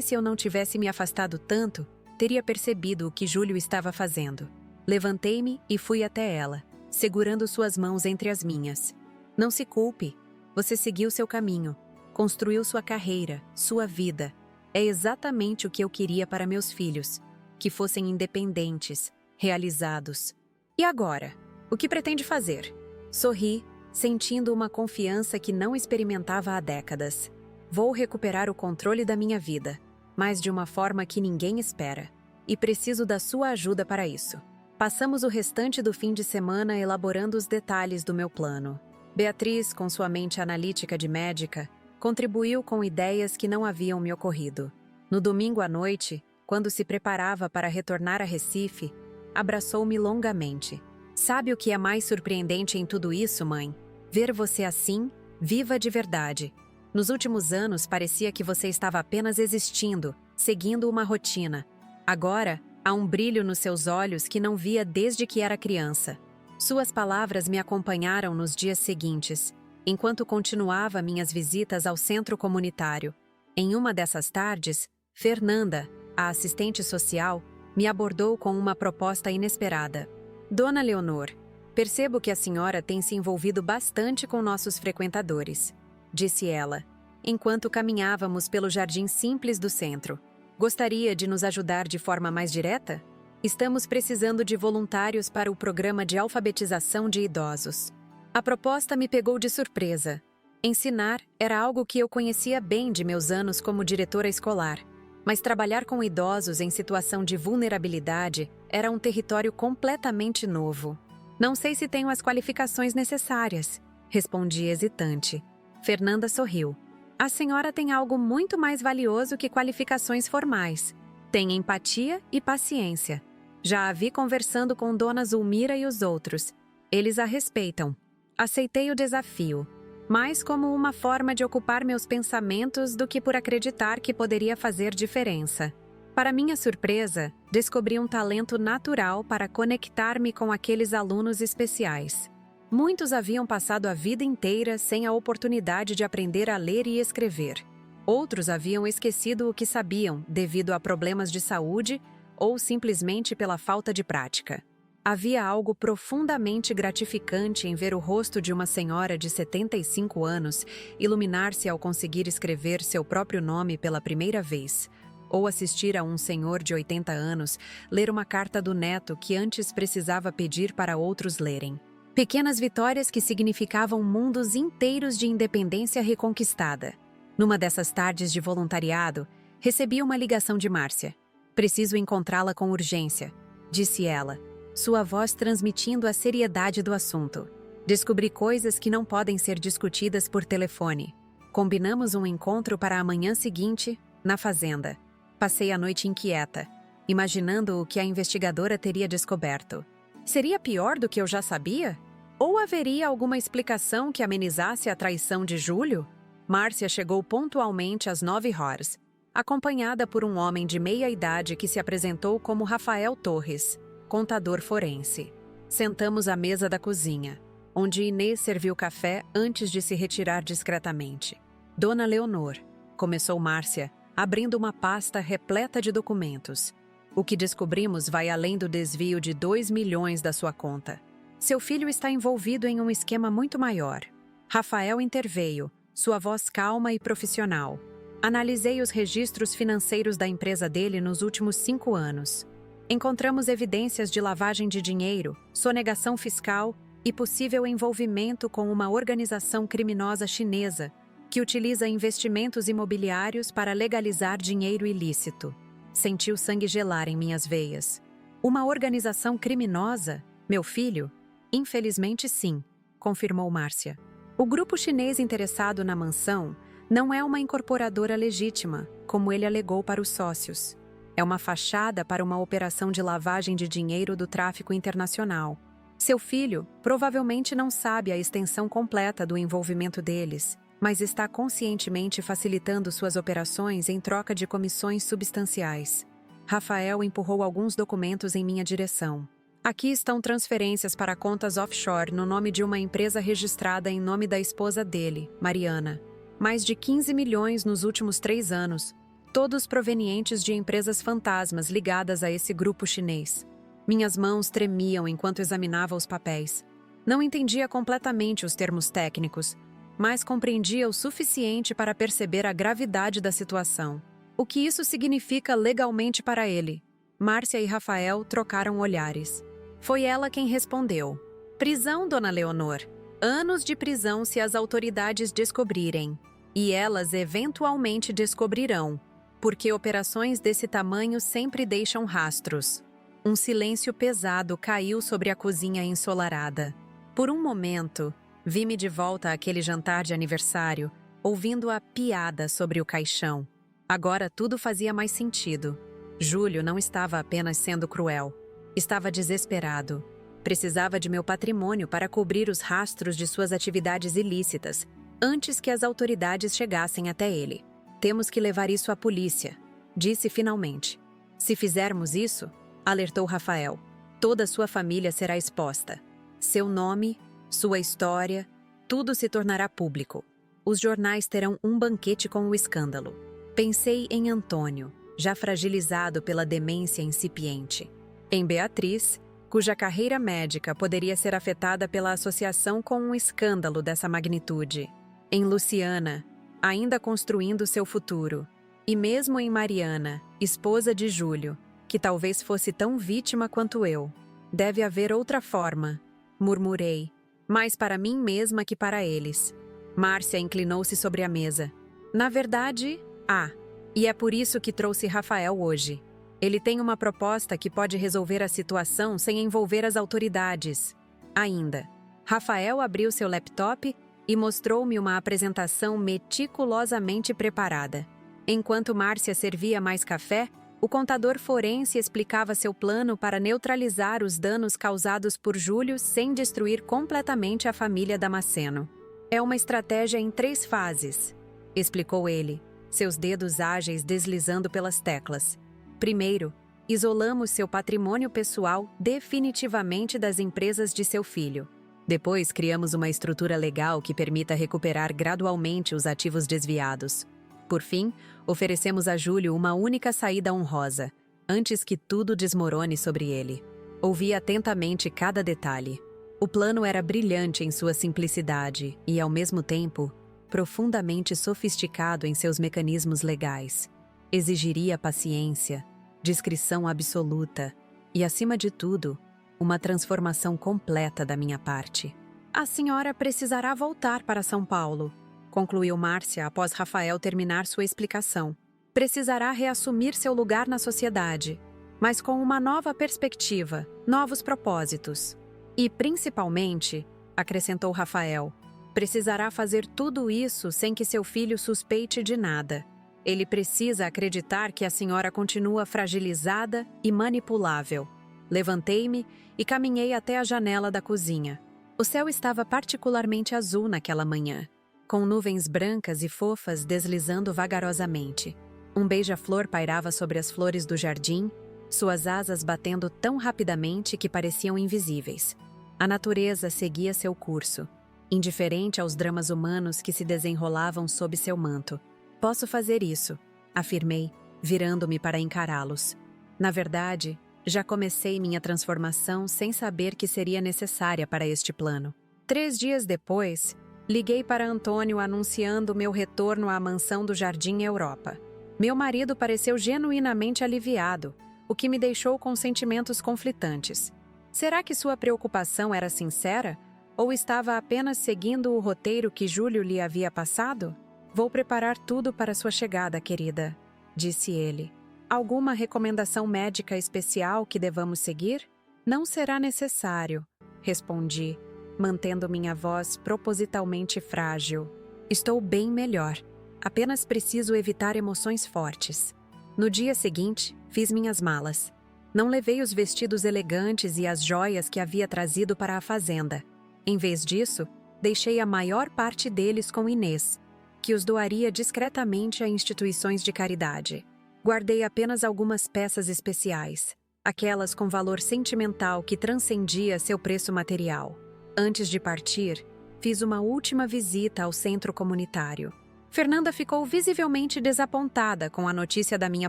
se eu não tivesse me afastado tanto, teria percebido o que Júlio estava fazendo." Levantei-me e fui até ela, segurando suas mãos entre as minhas. "Não se culpe. Você seguiu seu caminho, construiu sua carreira, sua vida. É exatamente o que eu queria para meus filhos, que fossem independentes, realizados. E agora, o que pretende fazer?" Sorri, sentindo uma confiança que não experimentava há décadas. "Vou recuperar o controle da minha vida, mas de uma forma que ninguém espera. E preciso da sua ajuda para isso." Passamos o restante do fim de semana elaborando os detalhes do meu plano. Beatriz, com sua mente analítica de médica, contribuiu com ideias que não haviam me ocorrido. No domingo à noite, quando se preparava para retornar a Recife, abraçou-me longamente. "Sabe o que é mais surpreendente em tudo isso, mãe? Ver você assim, viva de verdade. Nos últimos anos parecia que você estava apenas existindo, seguindo uma rotina. Agora, há um brilho nos seus olhos que não via desde que era criança." Suas palavras me acompanharam nos dias seguintes, enquanto continuava minhas visitas ao centro comunitário. Em uma dessas tardes, Fernanda, a assistente social, me abordou com uma proposta inesperada. "Dona Leonor, percebo que a senhora tem se envolvido bastante com nossos frequentadores", disse ela, enquanto caminhávamos pelo jardim simples do centro. "Gostaria de nos ajudar de forma mais direta? Estamos precisando de voluntários para o programa de alfabetização de idosos." A proposta me pegou de surpresa. Ensinar era algo que eu conhecia bem de meus anos como diretora escolar, mas trabalhar com idosos em situação de vulnerabilidade era um território completamente novo. "Não sei se tenho as qualificações necessárias", respondi hesitante. Fernanda sorriu. "A senhora tem algo muito mais valioso que qualificações formais. Tem empatia e paciência. Já a vi conversando com Dona Zulmira e os outros. Eles a respeitam." Aceitei o desafio. mais como uma forma de ocupar meus pensamentos do que por acreditar que poderia fazer diferença. Para minha surpresa, descobri um talento natural para conectar-me com aqueles alunos especiais. Muitos haviam passado a vida inteira sem a oportunidade de aprender a ler e escrever. Outros haviam esquecido o que sabiam devido a problemas de saúde ou simplesmente pela falta de prática. Havia algo profundamente gratificante em ver o rosto de uma senhora de 75 anos iluminar-se ao conseguir escrever seu próprio nome pela primeira vez, ou assistir a um senhor de 80 anos ler uma carta do neto que antes precisava pedir para outros lerem. Pequenas vitórias que significavam mundos inteiros de independência reconquistada. Numa dessas tardes de voluntariado, recebi uma ligação de Márcia. "Preciso encontrá-la com urgência", disse ela, sua voz transmitindo a seriedade do assunto. "Descobri coisas que não podem ser discutidas por telefone. Combinamos um encontro para a manhã seguinte, na fazenda. Passei a noite inquieta, imaginando o que a investigadora teria descoberto. Seria pior do que eu já sabia? Ou haveria alguma explicação que amenizasse a traição de Júlio?" Márcia chegou pontualmente às 9h, acompanhada por um homem de meia-idade que se apresentou como Rafael Torres, contador forense. Sentamos à mesa da cozinha, onde Inês serviu café antes de se retirar discretamente. "Dona Leonor", começou Márcia, abrindo uma pasta repleta de documentos. "O que descobrimos vai além do desvio de 2 milhões da sua conta. Seu filho está envolvido em um esquema muito maior." Rafael interveio, sua voz calma e profissional. "Analisei os registros financeiros da empresa dele nos últimos 5 anos. Encontramos evidências de lavagem de dinheiro, sonegação fiscal e possível envolvimento com uma organização criminosa chinesa que utiliza investimentos imobiliários para legalizar dinheiro ilícito." Senti o sangue gelar em minhas veias. "Uma organização criminosa? Meu filho?" "Infelizmente sim", confirmou Márcia. "O grupo chinês interessado na mansão não é uma incorporadora legítima, como ele alegou para os sócios. É uma fachada para uma operação de lavagem de dinheiro do tráfico internacional. Seu filho provavelmente não sabe a extensão completa do envolvimento deles, mas está conscientemente facilitando suas operações em troca de comissões substanciais." Rafael empurrou alguns documentos em minha direção. "Aqui estão transferências para contas offshore no nome de uma empresa registrada em nome da esposa dele, Mariana. Mais de 15 milhões nos últimos 3 anos, todos provenientes de empresas fantasmas ligadas a esse grupo chinês." Minhas mãos tremiam enquanto examinava os papéis. Não entendia completamente os termos técnicos, mas compreendia o suficiente para perceber a gravidade da situação. O que isso significa legalmente para ele? Márcia e Rafael trocaram olhares. Foi ela quem respondeu. "Prisão, Dona Leonor. Anos de prisão se as autoridades descobrirem. E elas eventualmente descobrirão, porque operações desse tamanho sempre deixam rastros." Um silêncio pesado caiu sobre a cozinha ensolarada. Por um momento, vi-me de volta àquele jantar de aniversário, ouvindo a piada sobre o caixão. Agora tudo fazia mais sentido. Júlio não estava apenas sendo cruel. Estava desesperado. Precisava de meu patrimônio para cobrir os rastros de suas atividades ilícitas, antes que as autoridades chegassem até ele. "Temos que levar isso à polícia", disse finalmente. "Se fizermos isso", alertou Rafael, "toda sua família será exposta. Seu nome, sua história, tudo se tornará público. Os jornais terão um banquete com o escândalo." Pensei em Antônio, já fragilizado pela demência incipiente. Em Beatriz, cuja carreira médica poderia ser afetada pela associação com um escândalo dessa magnitude. Em Luciana, ainda construindo seu futuro. E mesmo em Mariana, esposa de Júlio, que talvez fosse tão vítima quanto eu. "Deve haver outra forma", murmurei, mais para mim mesma que para eles. Márcia inclinou-se sobre a mesa. "Na verdade, há. E é por isso que trouxe Rafael hoje. Ele tem uma proposta que pode resolver a situação sem envolver as autoridades. Ainda." Rafael abriu seu laptop e mostrou-me uma apresentação meticulosamente preparada. Enquanto Márcia servia mais café, o contador forense explicava seu plano para neutralizar os danos causados por Júlio sem destruir completamente a família Damasceno. É uma estratégia em 3 fases, explicou ele, seus dedos ágeis deslizando pelas teclas. Primeiro, isolamos seu patrimônio pessoal definitivamente das empresas de seu filho. Depois, criamos uma estrutura legal que permita recuperar gradualmente os ativos desviados. Por fim, oferecemos a Júlio uma única saída honrosa, antes que tudo desmorone sobre ele. Ouvi atentamente cada detalhe. O plano era brilhante em sua simplicidade e, ao mesmo tempo, profundamente sofisticado em seus mecanismos legais. Exigiria paciência, discrição absoluta e, acima de tudo, uma transformação completa da minha parte. A senhora precisará voltar para São Paulo, concluiu Márcia após Rafael terminar sua explicação. Precisará reassumir seu lugar na sociedade, mas com uma nova perspectiva, novos propósitos. E, principalmente, acrescentou Rafael, precisará fazer tudo isso sem que seu filho suspeite de nada. Ele precisa acreditar que a senhora continua fragilizada e manipulável. Levantei-me e caminhei até a janela da cozinha. O céu estava particularmente azul naquela manhã, com nuvens brancas e fofas deslizando vagarosamente. Um beija-flor pairava sobre as flores do jardim, suas asas batendo tão rapidamente que pareciam invisíveis. A natureza seguia seu curso, indiferente aos dramas humanos que se desenrolavam sob seu manto. Posso fazer isso, afirmei, virando-me para encará-los. Na verdade, já comecei minha transformação sem saber que seria necessária para este plano. 3 dias depois, liguei para Antônio anunciando meu retorno à mansão do Jardim Europa. Meu marido pareceu genuinamente aliviado, o que me deixou com sentimentos conflitantes. Será que sua preocupação era sincera? Ou estava apenas seguindo o roteiro que Júlio lhe havia passado? Vou preparar tudo para sua chegada, querida, disse ele. Alguma recomendação médica especial que devamos seguir? Não será necessário, respondi, mantendo minha voz propositalmente frágil. Estou bem melhor. Apenas preciso evitar emoções fortes. No dia seguinte, fiz minhas malas. Não levei os vestidos elegantes e as joias que havia trazido para a fazenda. Em vez disso, deixei a maior parte deles com Inês, que os doaria discretamente a instituições de caridade. Guardei apenas algumas peças especiais, aquelas com valor sentimental que transcendia seu preço material. Antes de partir, fiz uma última visita ao centro comunitário. Fernanda ficou visivelmente desapontada com a notícia da minha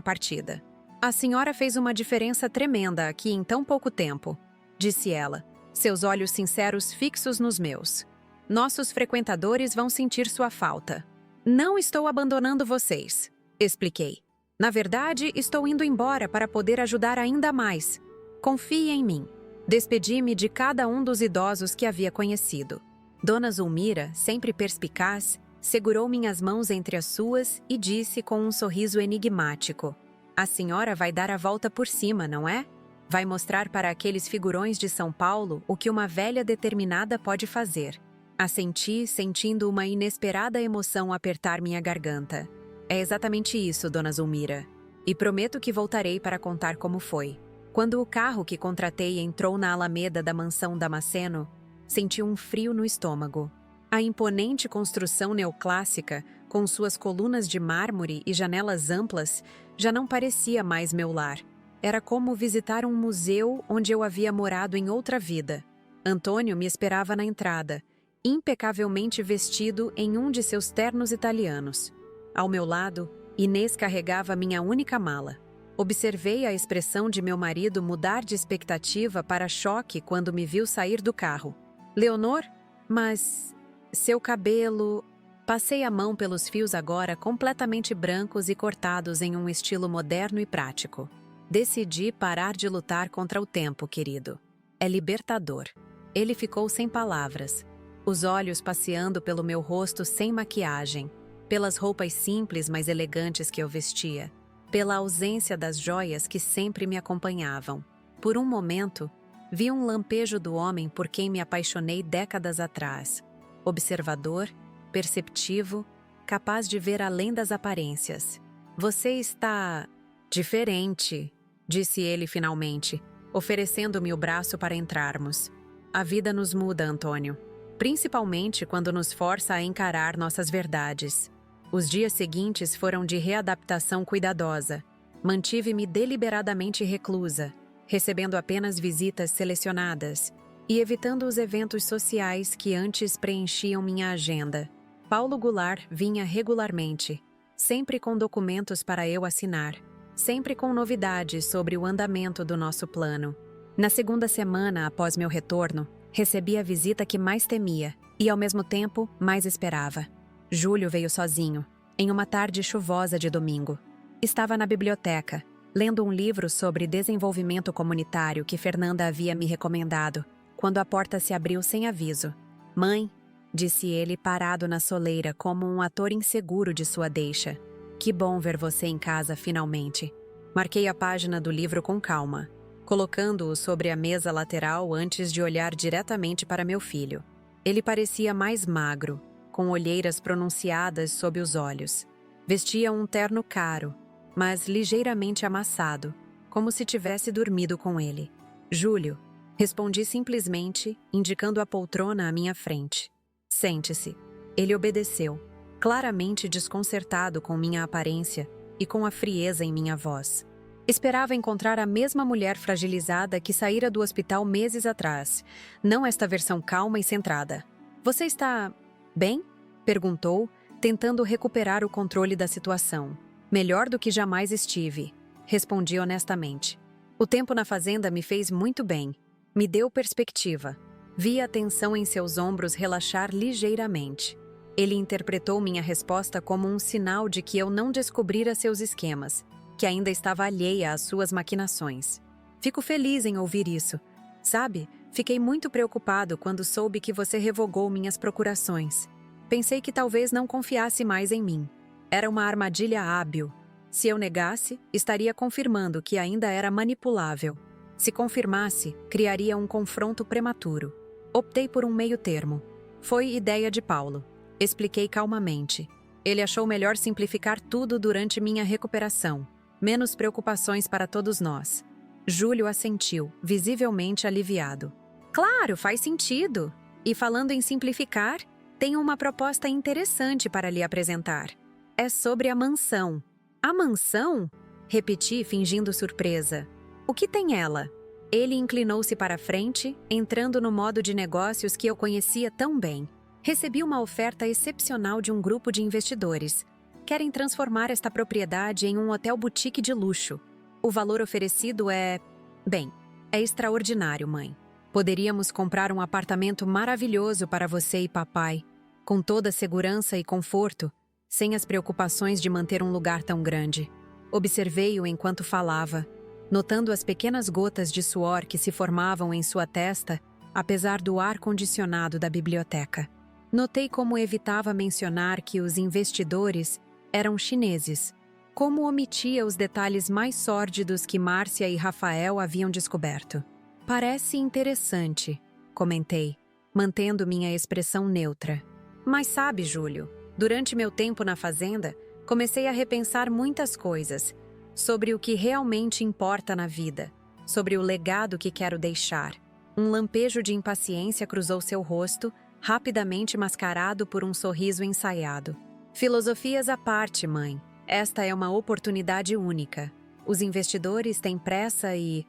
partida. A senhora fez uma diferença tremenda aqui em tão pouco tempo, disse ela, seus olhos sinceros fixos nos meus. Nossos frequentadores vão sentir sua falta. Não estou abandonando vocês, expliquei. Na verdade, estou indo embora para poder ajudar ainda mais. Confie em mim. Despedi-me de cada um dos idosos que havia conhecido. Dona Zulmira, sempre perspicaz, segurou minhas mãos entre as suas e disse com um sorriso enigmático: a senhora vai dar a volta por cima, não é? Vai mostrar para aqueles figurões de São Paulo o que uma velha determinada pode fazer. Assenti, sentindo uma inesperada emoção apertar minha garganta. É exatamente isso, Dona Zulmira. E prometo que voltarei para contar como foi. Quando o carro que contratei entrou na alameda da mansão Damasceno, senti um frio no estômago. A imponente construção neoclássica, com suas colunas de mármore e janelas amplas, já não parecia mais meu lar. Era como visitar um museu onde eu havia morado em outra vida. Antônio me esperava na entrada, impecavelmente vestido em um de seus ternos italianos. Ao meu lado, Inês carregava minha única mala. Observei a expressão de meu marido mudar de expectativa para choque quando me viu sair do carro. Leonor? Mas seu cabelo... Passei a mão pelos fios agora completamente brancos e cortados em um estilo moderno e prático. Decidi parar de lutar contra o tempo, querido. É libertador. Ele ficou sem palavras, os olhos passeando pelo meu rosto sem maquiagem, pelas roupas simples mas elegantes que eu vestia, pela ausência das joias que sempre me acompanhavam. Por um momento, vi um lampejo do homem por quem me apaixonei décadas atrás. Observador, perceptivo, capaz de ver além das aparências. Você está... diferente, disse ele finalmente, oferecendo-me o braço para entrarmos. A vida nos muda, Antônio. principalmente quando nos força a encarar nossas verdades. Os dias seguintes foram de readaptação cuidadosa. Mantive-me deliberadamente reclusa, recebendo apenas visitas selecionadas e evitando os eventos sociais que antes preenchiam minha agenda. Paulo Goulart vinha regularmente, sempre com documentos para eu assinar, sempre com novidades sobre o andamento do nosso plano. Na segunda semana após meu retorno, recebi a visita que mais temia e, ao mesmo tempo, mais esperava. Júlio veio sozinho, em uma tarde chuvosa de domingo. Estava na biblioteca, lendo um livro sobre desenvolvimento comunitário que Fernanda havia me recomendado, quando a porta se abriu sem aviso. "Mãe", disse ele parado na soleira como um ator inseguro de sua deixa. "Que bom ver você em casa finalmente." Marquei a página do livro com calma, colocando-o sobre a mesa lateral antes de olhar diretamente para meu filho. Ele parecia mais magro, com olheiras pronunciadas sob os olhos. Vestia um terno caro, mas ligeiramente amassado, como se tivesse dormido com ele. "Júlio", respondi simplesmente, indicando a poltrona à minha frente. "Sente-se." Ele obedeceu, claramente desconcertado com minha aparência e com a frieza em minha voz. Esperava encontrar a mesma mulher fragilizada que saíra do hospital meses atrás, não esta versão calma e centrada. "Você está bem?" perguntou, tentando recuperar o controle da situação. "Melhor do que jamais estive", respondi honestamente. "O tempo na fazenda me fez muito bem. Me deu perspectiva." Vi a tensão em seus ombros relaxar ligeiramente. Ele interpretou minha resposta como um sinal de que eu não descobrira seus esquemas, que ainda estava alheia às suas maquinações. "Fico feliz em ouvir isso. Sabe, fiquei muito preocupado quando soube que você revogou minhas procurações. Pensei que talvez não confiasse mais em mim. Era uma armadilha hábil. Se eu negasse, estaria confirmando que ainda era manipulável. Se confirmasse, criaria um confronto prematuro. Optei por um meio termo. Foi ideia de Paulo. Expliquei calmamente. Ele achou melhor simplificar tudo durante minha recuperação. Menos preocupações para todos nós." Júlio assentiu, visivelmente aliviado. "Claro, faz sentido. E falando em simplificar, tenho uma proposta interessante para lhe apresentar. É sobre a mansão." "A mansão?" repeti, fingindo surpresa. "O que tem ela?" Ele inclinou-se para a frente, entrando no modo de negócios que eu conhecia tão bem. "Recebi uma oferta excepcional de um grupo de investidores. Querem transformar esta propriedade em um hotel boutique de luxo. O valor oferecido é extraordinário, mãe. Poderíamos comprar um apartamento maravilhoso para você e papai, com toda a segurança e conforto, sem as preocupações de manter um lugar tão grande." Observei-o enquanto falava, notando as pequenas gotas de suor que se formavam em sua testa, apesar do ar-condicionado da biblioteca. Notei como evitava mencionar que os investidores eram chineses, como omitia os detalhes mais sórdidos que Márcia e Rafael haviam descoberto. "Parece interessante", comentei, mantendo minha expressão neutra. "Mas sabe, Júlio, durante meu tempo na fazenda, comecei a repensar muitas coisas, sobre o que realmente importa na vida, sobre o legado que quero deixar." Um lampejo de impaciência cruzou seu rosto, rapidamente mascarado por um sorriso ensaiado. "Filosofias à parte, mãe. Esta é uma oportunidade única. Os investidores têm pressa e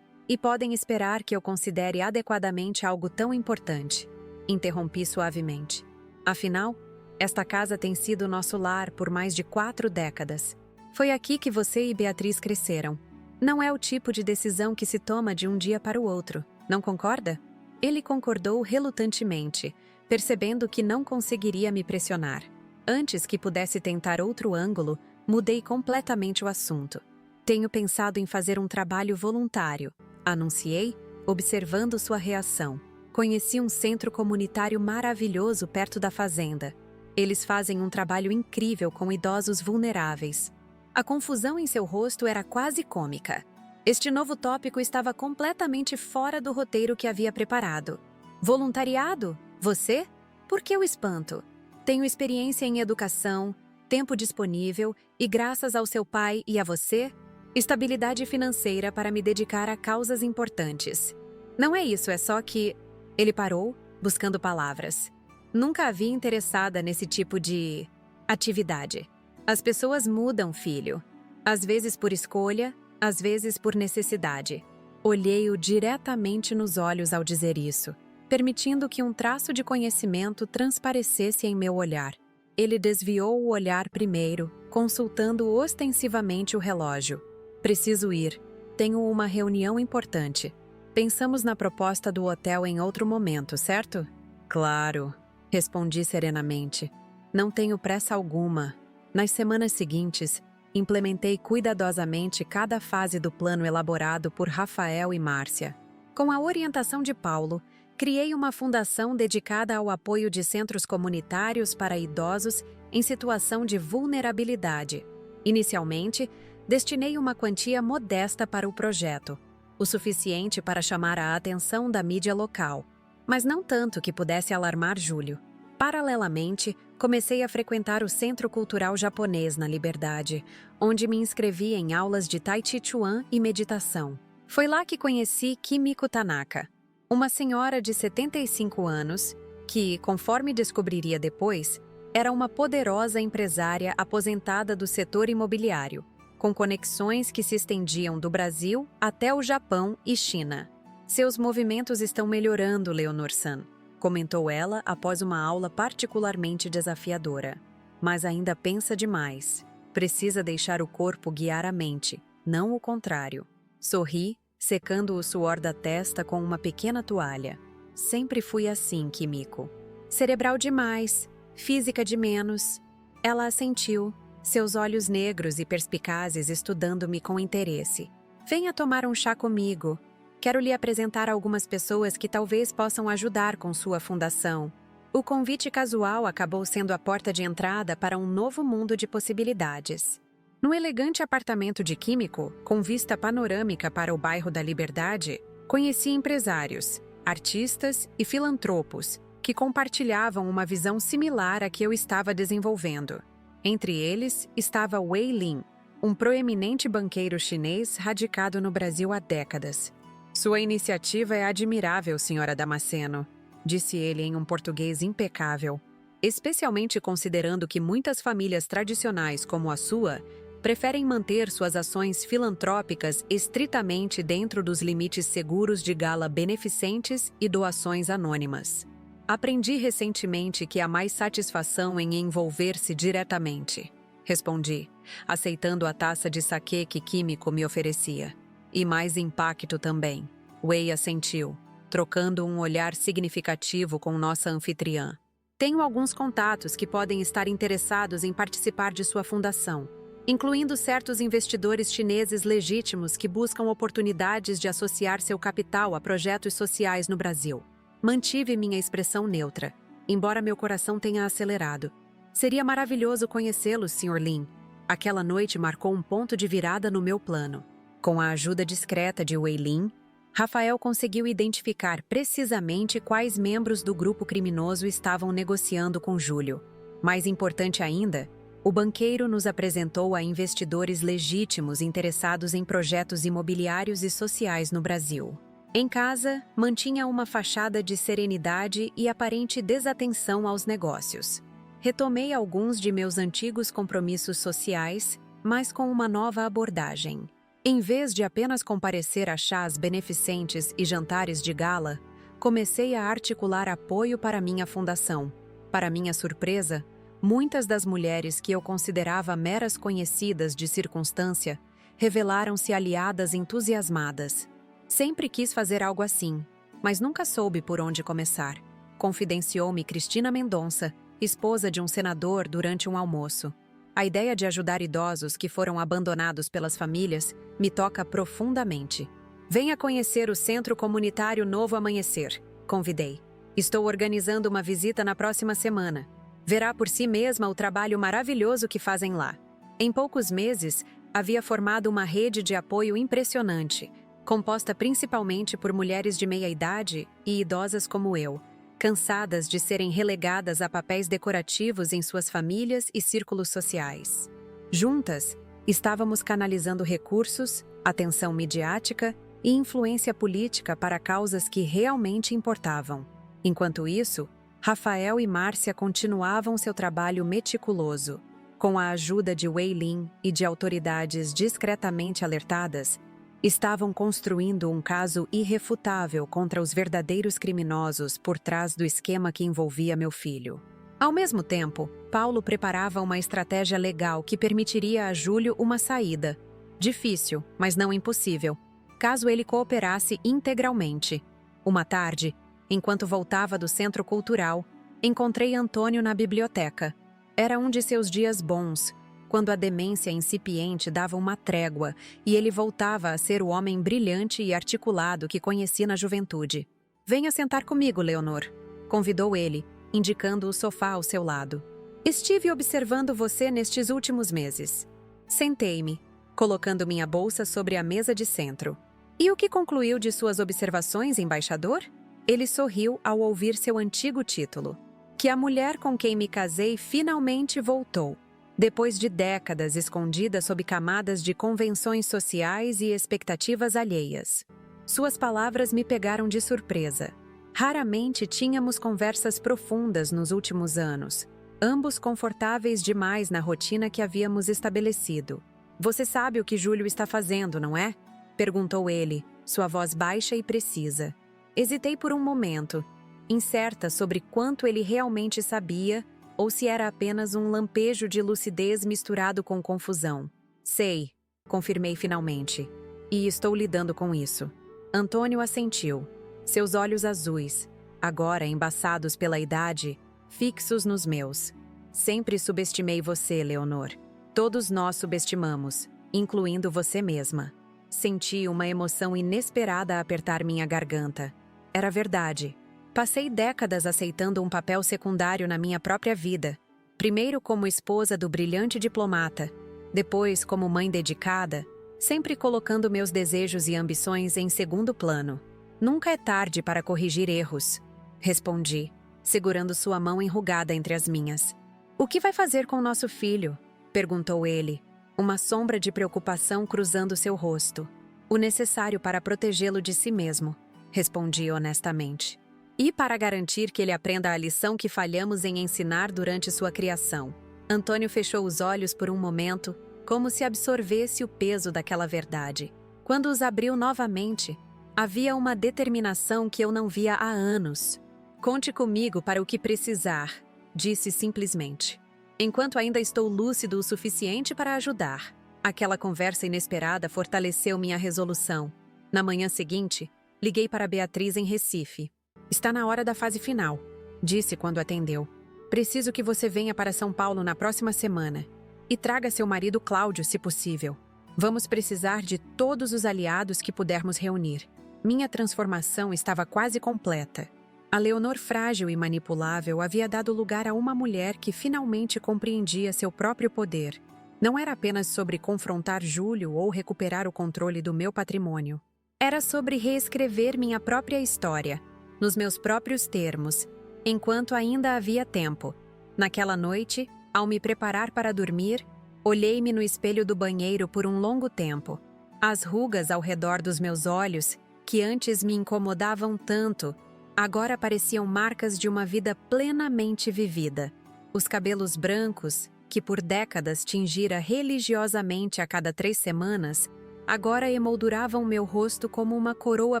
podem esperar que eu considere adequadamente algo tão importante", interrompi suavemente. "Afinal, esta casa tem sido nosso lar por mais de 4 décadas. Foi aqui que você e Beatriz cresceram. Não é o tipo de decisão que se toma de um dia para o outro, não concorda?" Ele concordou relutantemente, percebendo que não conseguiria me pressionar. Antes que pudesse tentar outro ângulo, mudei completamente o assunto. "Tenho pensado em fazer um trabalho voluntário", anunciei, observando sua reação. "Conheci um centro comunitário maravilhoso perto da fazenda. Eles fazem um trabalho incrível com idosos vulneráveis." A confusão em seu rosto era quase cômica. Este novo tópico estava completamente fora do roteiro que havia preparado. "Voluntariado? Você? Por que o espanto? Tenho experiência em educação, tempo disponível e, graças ao seu pai e a você, estabilidade financeira para me dedicar a causas importantes. Não é isso, é só que..." Ele parou, buscando palavras. Nunca a vi interessada nesse tipo de atividade. As pessoas mudam, filho. Às vezes por escolha, às vezes por necessidade. Olhei-o diretamente nos olhos ao dizer isso, permitindo que um traço de conhecimento transparecesse em meu olhar. Ele desviou o olhar primeiro, consultando ostensivamente o relógio. Preciso ir. Tenho uma reunião importante. Pensamos na proposta do hotel em outro momento, certo? Claro, respondi serenamente. Não tenho pressa alguma. Nas semanas seguintes, implementei cuidadosamente cada fase do plano elaborado por Rafael e Márcia. Com a orientação de Paulo, criei uma fundação dedicada ao apoio de centros comunitários para idosos em situação de vulnerabilidade. Inicialmente, destinei uma quantia modesta para o projeto, o suficiente para chamar a atenção da mídia local, mas não tanto que pudesse alarmar Júlio. Paralelamente, comecei a frequentar o Centro Cultural Japonês na Liberdade, onde me inscrevi em aulas de Tai Chi Chuan e meditação. Foi lá que conheci Kimiko Tanaka, uma senhora de 75 anos que, conforme descobriria depois, era uma poderosa empresária aposentada do setor imobiliário, com conexões que se estendiam do Brasil até o Japão e China. Seus movimentos estão melhorando, Leonor-san, comentou ela após uma aula particularmente desafiadora. Mas ainda pensa demais. Precisa deixar o corpo guiar a mente, não o contrário. Sorri, secando o suor da testa com uma pequena toalha. Sempre fui assim, Kimiko. Cerebral demais, física de menos. Ela assentiu, seus olhos negros e perspicazes estudando-me com interesse. Venha tomar um chá comigo. Quero lhe apresentar algumas pessoas que talvez possam ajudar com sua fundação. O convite casual acabou sendo a porta de entrada para um novo mundo de possibilidades. No elegante apartamento de Kimiko, com vista panorâmica para o bairro da Liberdade, conheci empresários, artistas e filantropos que compartilhavam uma visão similar à que eu estava desenvolvendo. Entre eles estava Wei Lin, um proeminente banqueiro chinês radicado no Brasil há décadas. Sua iniciativa é admirável, senhora Damasceno, disse ele em um português impecável, especialmente considerando que muitas famílias tradicionais como a sua preferem manter suas ações filantrópicas estritamente dentro dos limites seguros de gala beneficentes e doações anônimas. Aprendi recentemente que há mais satisfação em envolver-se diretamente, respondi, aceitando a taça de saquê que Kimiko me oferecia. E mais impacto também. Wei assentiu, trocando um olhar significativo com nossa anfitriã. Tenho alguns contatos que podem estar interessados em participar de sua fundação, incluindo certos investidores chineses legítimos que buscam oportunidades de associar seu capital a projetos sociais no Brasil. Mantive minha expressão neutra, embora meu coração tenha acelerado. Seria maravilhoso conhecê-lo, Sr. Lin. Aquela noite marcou um ponto de virada no meu plano. Com a ajuda discreta de Wei Lin, Rafael conseguiu identificar precisamente quais membros do grupo criminoso estavam negociando com Júlio. Mais importante ainda, o banqueiro nos apresentou a investidores legítimos interessados em projetos imobiliários e sociais no Brasil. Em casa, mantinha uma fachada de serenidade e aparente desatenção aos negócios. Retomei alguns de meus antigos compromissos sociais, mas com uma nova abordagem. Em vez de apenas comparecer a chás beneficentes e jantares de gala, comecei a articular apoio para minha fundação. Para minha surpresa, muitas das mulheres que eu considerava meras conhecidas de circunstância revelaram-se aliadas entusiasmadas. Sempre quis fazer algo assim, mas nunca soube por onde começar, confidenciou-me Cristina Mendonça, esposa de um senador, durante um almoço. A ideia de ajudar idosos que foram abandonados pelas famílias me toca profundamente. Venha conhecer o Centro Comunitário Novo Amanhecer, convidei. Estou organizando uma visita na próxima semana. Verá por si mesma o trabalho maravilhoso que fazem lá. Em poucos meses, havia formado uma rede de apoio impressionante, composta principalmente por mulheres de meia idade e idosas como eu, cansadas de serem relegadas a papéis decorativos em suas famílias e círculos sociais. Juntas, estávamos canalizando recursos, atenção midiática e influência política para causas que realmente importavam. Enquanto isso, Rafael e Márcia continuavam seu trabalho meticuloso. Com a ajuda de Wei Lin e de autoridades discretamente alertadas, estavam construindo um caso irrefutável contra os verdadeiros criminosos por trás do esquema que envolvia meu filho. Ao mesmo tempo, Paulo preparava uma estratégia legal que permitiria a Júlio uma saída. Difícil, mas não impossível, caso ele cooperasse integralmente. Uma tarde, enquanto voltava do centro cultural, encontrei Antônio na biblioteca. Era um de seus dias bons, quando a demência incipiente dava uma trégua e ele voltava a ser o homem brilhante e articulado que conheci na juventude. "Venha sentar comigo, Leonor", convidou ele, indicando o sofá ao seu lado. "Estive observando você nestes últimos meses." Sentei-me, colocando minha bolsa sobre a mesa de centro. "E o que concluiu de suas observações, embaixador?" Ele sorriu ao ouvir seu antigo título. "Que a mulher com quem me casei finalmente voltou, depois de décadas escondida sob camadas de convenções sociais e expectativas alheias." Suas palavras me pegaram de surpresa. Raramente tínhamos conversas profundas nos últimos anos, ambos confortáveis demais na rotina que havíamos estabelecido. "Você sabe o que Júlio está fazendo, não é?" perguntou ele, sua voz baixa e precisa. Hesitei por um momento, incerta sobre quanto ele realmente sabia ou se era apenas um lampejo de lucidez misturado com confusão. "Sei", confirmei finalmente, "e estou lidando com isso." Antônio assentiu, seus olhos azuis, agora embaçados pela idade, fixos nos meus. "Sempre subestimei você, Leonor. Todos nós subestimamos, incluindo você mesma." Senti uma emoção inesperada apertar minha garganta. Era verdade. Passei décadas aceitando um papel secundário na minha própria vida. Primeiro como esposa do brilhante diplomata, depois como mãe dedicada, sempre colocando meus desejos e ambições em segundo plano. "Nunca é tarde para corrigir erros", respondi, segurando sua mão enrugada entre as minhas. "O que vai fazer com nosso filho?" perguntou ele, uma sombra de preocupação cruzando seu rosto. "O necessário para protegê-lo de si mesmo", respondi honestamente. "E para garantir que ele aprenda a lição que falhamos em ensinar durante sua criação." Antônio fechou os olhos por um momento, como se absorvesse o peso daquela verdade. Quando os abriu novamente, havia uma determinação que eu não via há anos. "Conte comigo para o que precisar", disse simplesmente. "Enquanto ainda estou lúcido o suficiente para ajudar." Aquela conversa inesperada fortaleceu minha resolução. Na manhã seguinte, liguei para Beatriz em Recife. "Está na hora da fase final", disse quando atendeu. "Preciso que você venha para São Paulo na próxima semana. E traga seu marido Cláudio, se possível. Vamos precisar de todos os aliados que pudermos reunir." Minha transformação estava quase completa. A Leonor frágil e manipulável havia dado lugar a uma mulher que finalmente compreendia seu próprio poder. Não era apenas sobre confrontar Júlio ou recuperar o controle do meu patrimônio. Era sobre reescrever minha própria história, nos meus próprios termos, enquanto ainda havia tempo. Naquela noite, ao me preparar para dormir, olhei-me no espelho do banheiro por um longo tempo. As rugas ao redor dos meus olhos, que antes me incomodavam tanto, agora pareciam marcas de uma vida plenamente vivida. Os cabelos brancos, que por décadas tingira religiosamente a cada 3 semanas, agora emolduravam meu rosto como uma coroa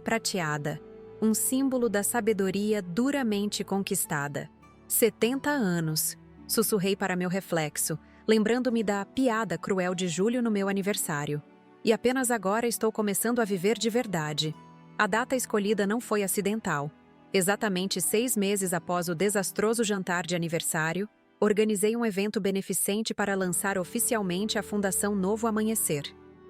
prateada, um símbolo da sabedoria duramente conquistada. 70 anos, sussurrei para meu reflexo, lembrando-me da piada cruel de Júlio no meu aniversário. E apenas agora estou começando a viver de verdade. A data escolhida não foi acidental. Exatamente 6 meses após o desastroso jantar de aniversário, organizei um evento beneficente para lançar oficialmente a Fundação Novo Amanhecer.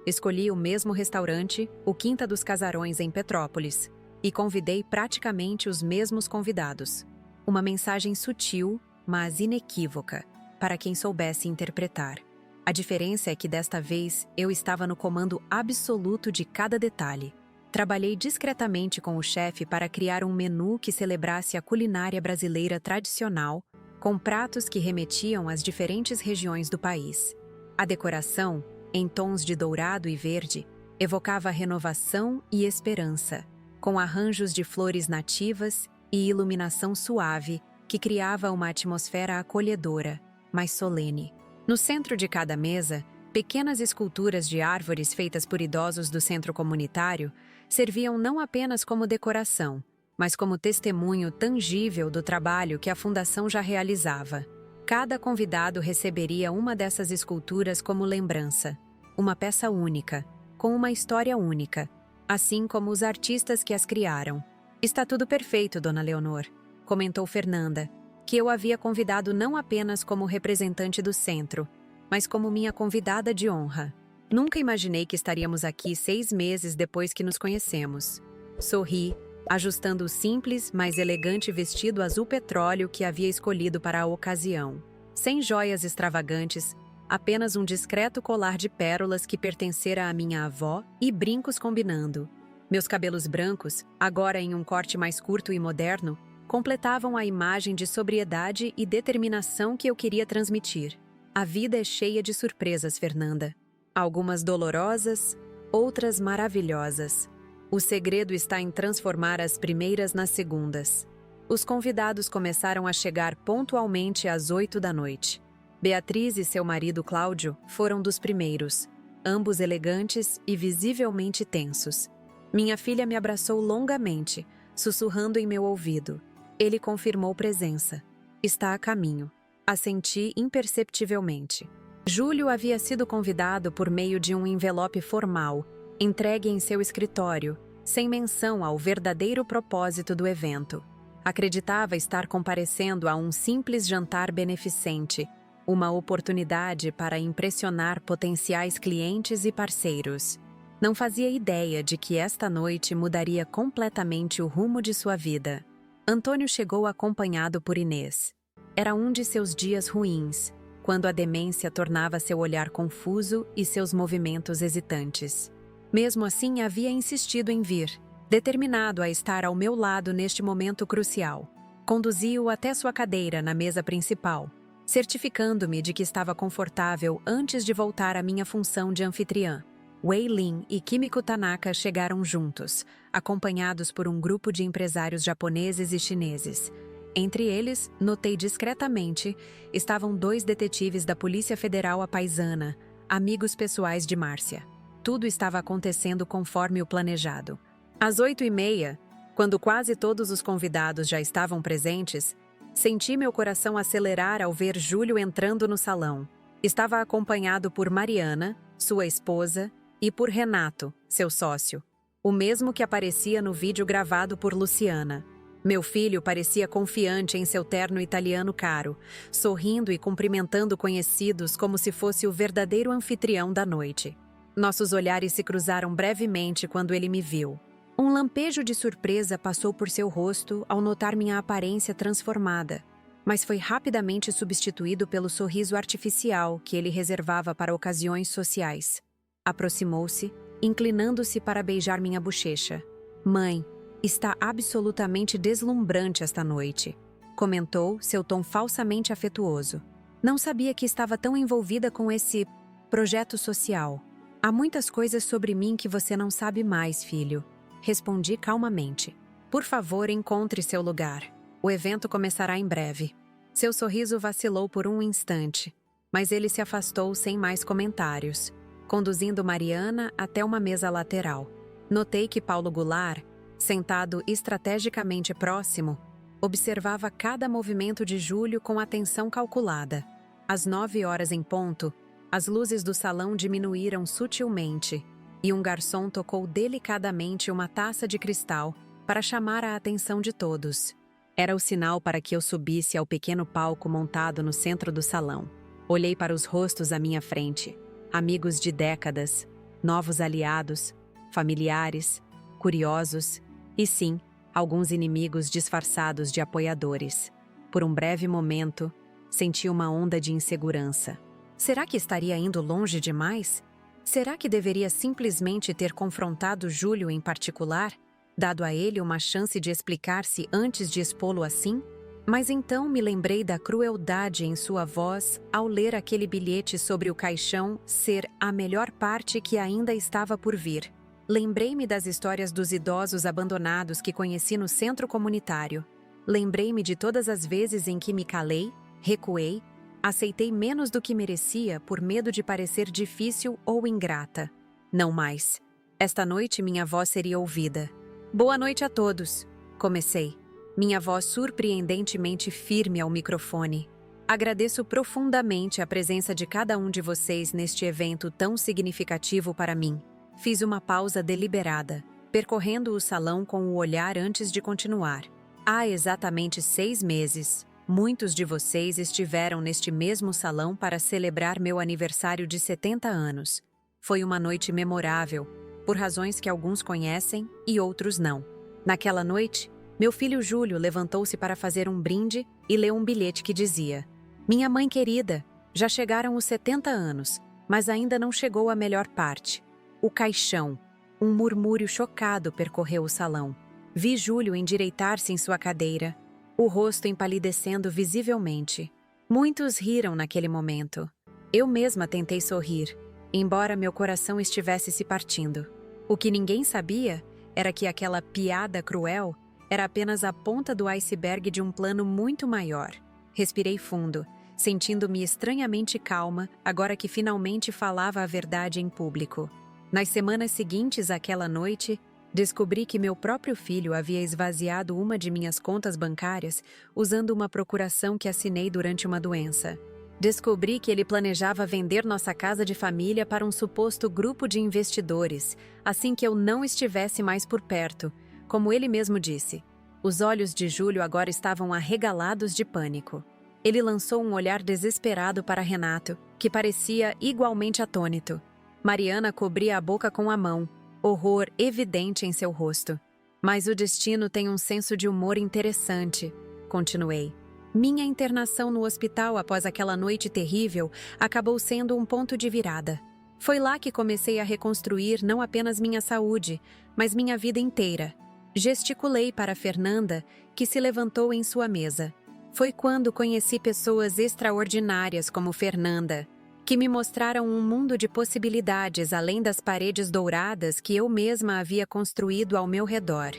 Escolhi o mesmo restaurante, o Quinta dos Casarões, em Petrópolis, e convidei praticamente os mesmos convidados. Uma mensagem sutil, mas inequívoca, para quem soubesse interpretar. A diferença é que desta vez eu estava no comando absoluto de cada detalhe. Trabalhei discretamente com o chefe para criar um menu que celebrasse a culinária brasileira tradicional, com pratos que remetiam às diferentes regiões do país. A decoração, em tons de dourado e verde, evocava renovação e esperança, com arranjos de flores nativas e iluminação suave, que criava uma atmosfera acolhedora, mas solene. No centro de cada mesa, pequenas esculturas de árvores feitas por idosos do centro comunitário serviam não apenas como decoração, mas como testemunho tangível do trabalho que a fundação já realizava. Cada convidado receberia uma dessas esculturas como lembrança, uma peça única, com uma história única, assim como os artistas que as criaram. "Está tudo perfeito, Dona Leonor", comentou Fernanda, que eu havia convidado não apenas como representante do centro, mas como minha convidada de honra. "Nunca imaginei que estaríamos aqui 6 meses depois que nos conhecemos." Sorri, ajustando o simples, mas elegante vestido azul petróleo que havia escolhido para a ocasião. Sem joias extravagantes, apenas um discreto colar de pérolas que pertencera à minha avó e brincos combinando. Meus cabelos brancos, agora em um corte mais curto e moderno, completavam a imagem de sobriedade e determinação que eu queria transmitir. "A vida é cheia de surpresas, Fernanda. Algumas dolorosas, outras maravilhosas. O segredo está em transformar as primeiras nas segundas." Os convidados começaram a chegar pontualmente às 8 da noite. Beatriz e seu marido Cláudio foram dos primeiros, ambos elegantes e visivelmente tensos. Minha filha me abraçou longamente, sussurrando em meu ouvido. Ele confirmou presença. "Está a caminho." Assenti imperceptivelmente. Júlio havia sido convidado por meio de um envelope formal, entregue em seu escritório, sem menção ao verdadeiro propósito do evento. Acreditava estar comparecendo a um simples jantar beneficente, uma oportunidade para impressionar potenciais clientes e parceiros. Não fazia ideia de que esta noite mudaria completamente o rumo de sua vida. Antônio chegou acompanhado por Inês. Era um de seus dias ruins, quando a demência tornava seu olhar confuso e seus movimentos hesitantes. Mesmo assim, havia insistido em vir, determinado a estar ao meu lado neste momento crucial. Conduzi-o até sua cadeira na mesa principal, certificando-me de que estava confortável antes de voltar à minha função de anfitriã. Wei Lin e Kimiko Tanaka chegaram juntos, acompanhados por um grupo de empresários japoneses e chineses. Entre eles, notei discretamente, estavam 2 detetives da Polícia Federal apaisana, amigos pessoais de Márcia. Tudo estava acontecendo conforme o planejado. Às 8h30, quando quase todos os convidados já estavam presentes, senti meu coração acelerar ao ver Júlio entrando no salão. Estava acompanhado por Mariana, sua esposa, e por Renato, seu sócio, o mesmo que aparecia no vídeo gravado por Luciana. Meu filho parecia confiante em seu terno italiano caro, sorrindo e cumprimentando conhecidos como se fosse o verdadeiro anfitrião da noite. Nossos olhares se cruzaram brevemente quando ele me viu. Um lampejo de surpresa passou por seu rosto ao notar minha aparência transformada, mas foi rapidamente substituído pelo sorriso artificial que ele reservava para ocasiões sociais. Aproximou-se, inclinando-se para beijar minha bochecha. "Mãe, está absolutamente deslumbrante esta noite", comentou, seu tom falsamente afetuoso. "Não sabia que estava tão envolvida com esse projeto social." "Há muitas coisas sobre mim que você não sabe mais, filho", respondi calmamente. "Por favor, encontre seu lugar. O evento começará em breve." Seu sorriso vacilou por um instante, mas ele se afastou sem mais comentários, conduzindo Mariana até uma mesa lateral. Notei que Paulo Goulart, sentado estrategicamente próximo, observava cada movimento de Júlio com atenção calculada. Às 9h em ponto, as luzes do salão diminuíram sutilmente e um garçom tocou delicadamente uma taça de cristal para chamar a atenção de todos. Era o sinal para que eu subisse ao pequeno palco montado no centro do salão. Olhei para os rostos à minha frente. Amigos de décadas, novos aliados, familiares, curiosos e, sim, alguns inimigos disfarçados de apoiadores. Por um breve momento, senti uma onda de insegurança. Será que estaria indo longe demais? Será que deveria simplesmente ter confrontado Júlio em particular, dado a ele uma chance de explicar-se antes de expô-lo assim? Mas então me lembrei da crueldade em sua voz ao ler aquele bilhete sobre o caixão ser a melhor parte que ainda estava por vir. Lembrei-me das histórias dos idosos abandonados que conheci no centro comunitário. Lembrei-me de todas as vezes em que me calei, recuei, aceitei menos do que merecia por medo de parecer difícil ou ingrata. Não mais. Esta noite minha voz seria ouvida. Boa noite a todos. Comecei. Minha voz surpreendentemente firme ao microfone. Agradeço profundamente a presença de cada um de vocês neste evento tão significativo para mim. Fiz uma pausa deliberada, percorrendo o salão com o olhar antes de continuar. Há exatamente 6 meses, muitos de vocês estiveram neste mesmo salão para celebrar meu aniversário de 70 anos. Foi uma noite memorável, por razões que alguns conhecem e outros não. Naquela noite, meu filho Júlio levantou-se para fazer um brinde e leu um bilhete que dizia: Minha mãe querida, já chegaram os 70 anos, mas ainda não chegou a melhor parte. O caixão. Um murmúrio chocado percorreu o salão. Vi Júlio endireitar-se em sua cadeira, o rosto empalidecendo visivelmente. Muitos riram naquele momento. Eu mesma tentei sorrir, embora meu coração estivesse se partindo. O que ninguém sabia era que aquela piada cruel era apenas a ponta do iceberg de um plano muito maior. Respirei fundo, sentindo-me estranhamente calma agora que finalmente falava a verdade em público. Nas semanas seguintes àquela noite, descobri que meu próprio filho havia esvaziado uma de minhas contas bancárias usando uma procuração que assinei durante uma doença. Descobri que ele planejava vender nossa casa de família para um suposto grupo de investidores, assim que eu não estivesse mais por perto, como ele mesmo disse. Os olhos de Júlio agora estavam arregalados de pânico. Ele lançou um olhar desesperado para Renato, que parecia igualmente atônito. Mariana cobria a boca com a mão, horror evidente em seu rosto. Mas o destino tem um senso de humor interessante, continuei. Minha internação no hospital após aquela noite terrível acabou sendo um ponto de virada. Foi lá que comecei a reconstruir não apenas minha saúde, mas minha vida inteira. Gesticulei para Fernanda, que se levantou em sua mesa. Foi quando conheci pessoas extraordinárias como Fernanda, que me mostraram um mundo de possibilidades além das paredes douradas que eu mesma havia construído ao meu redor.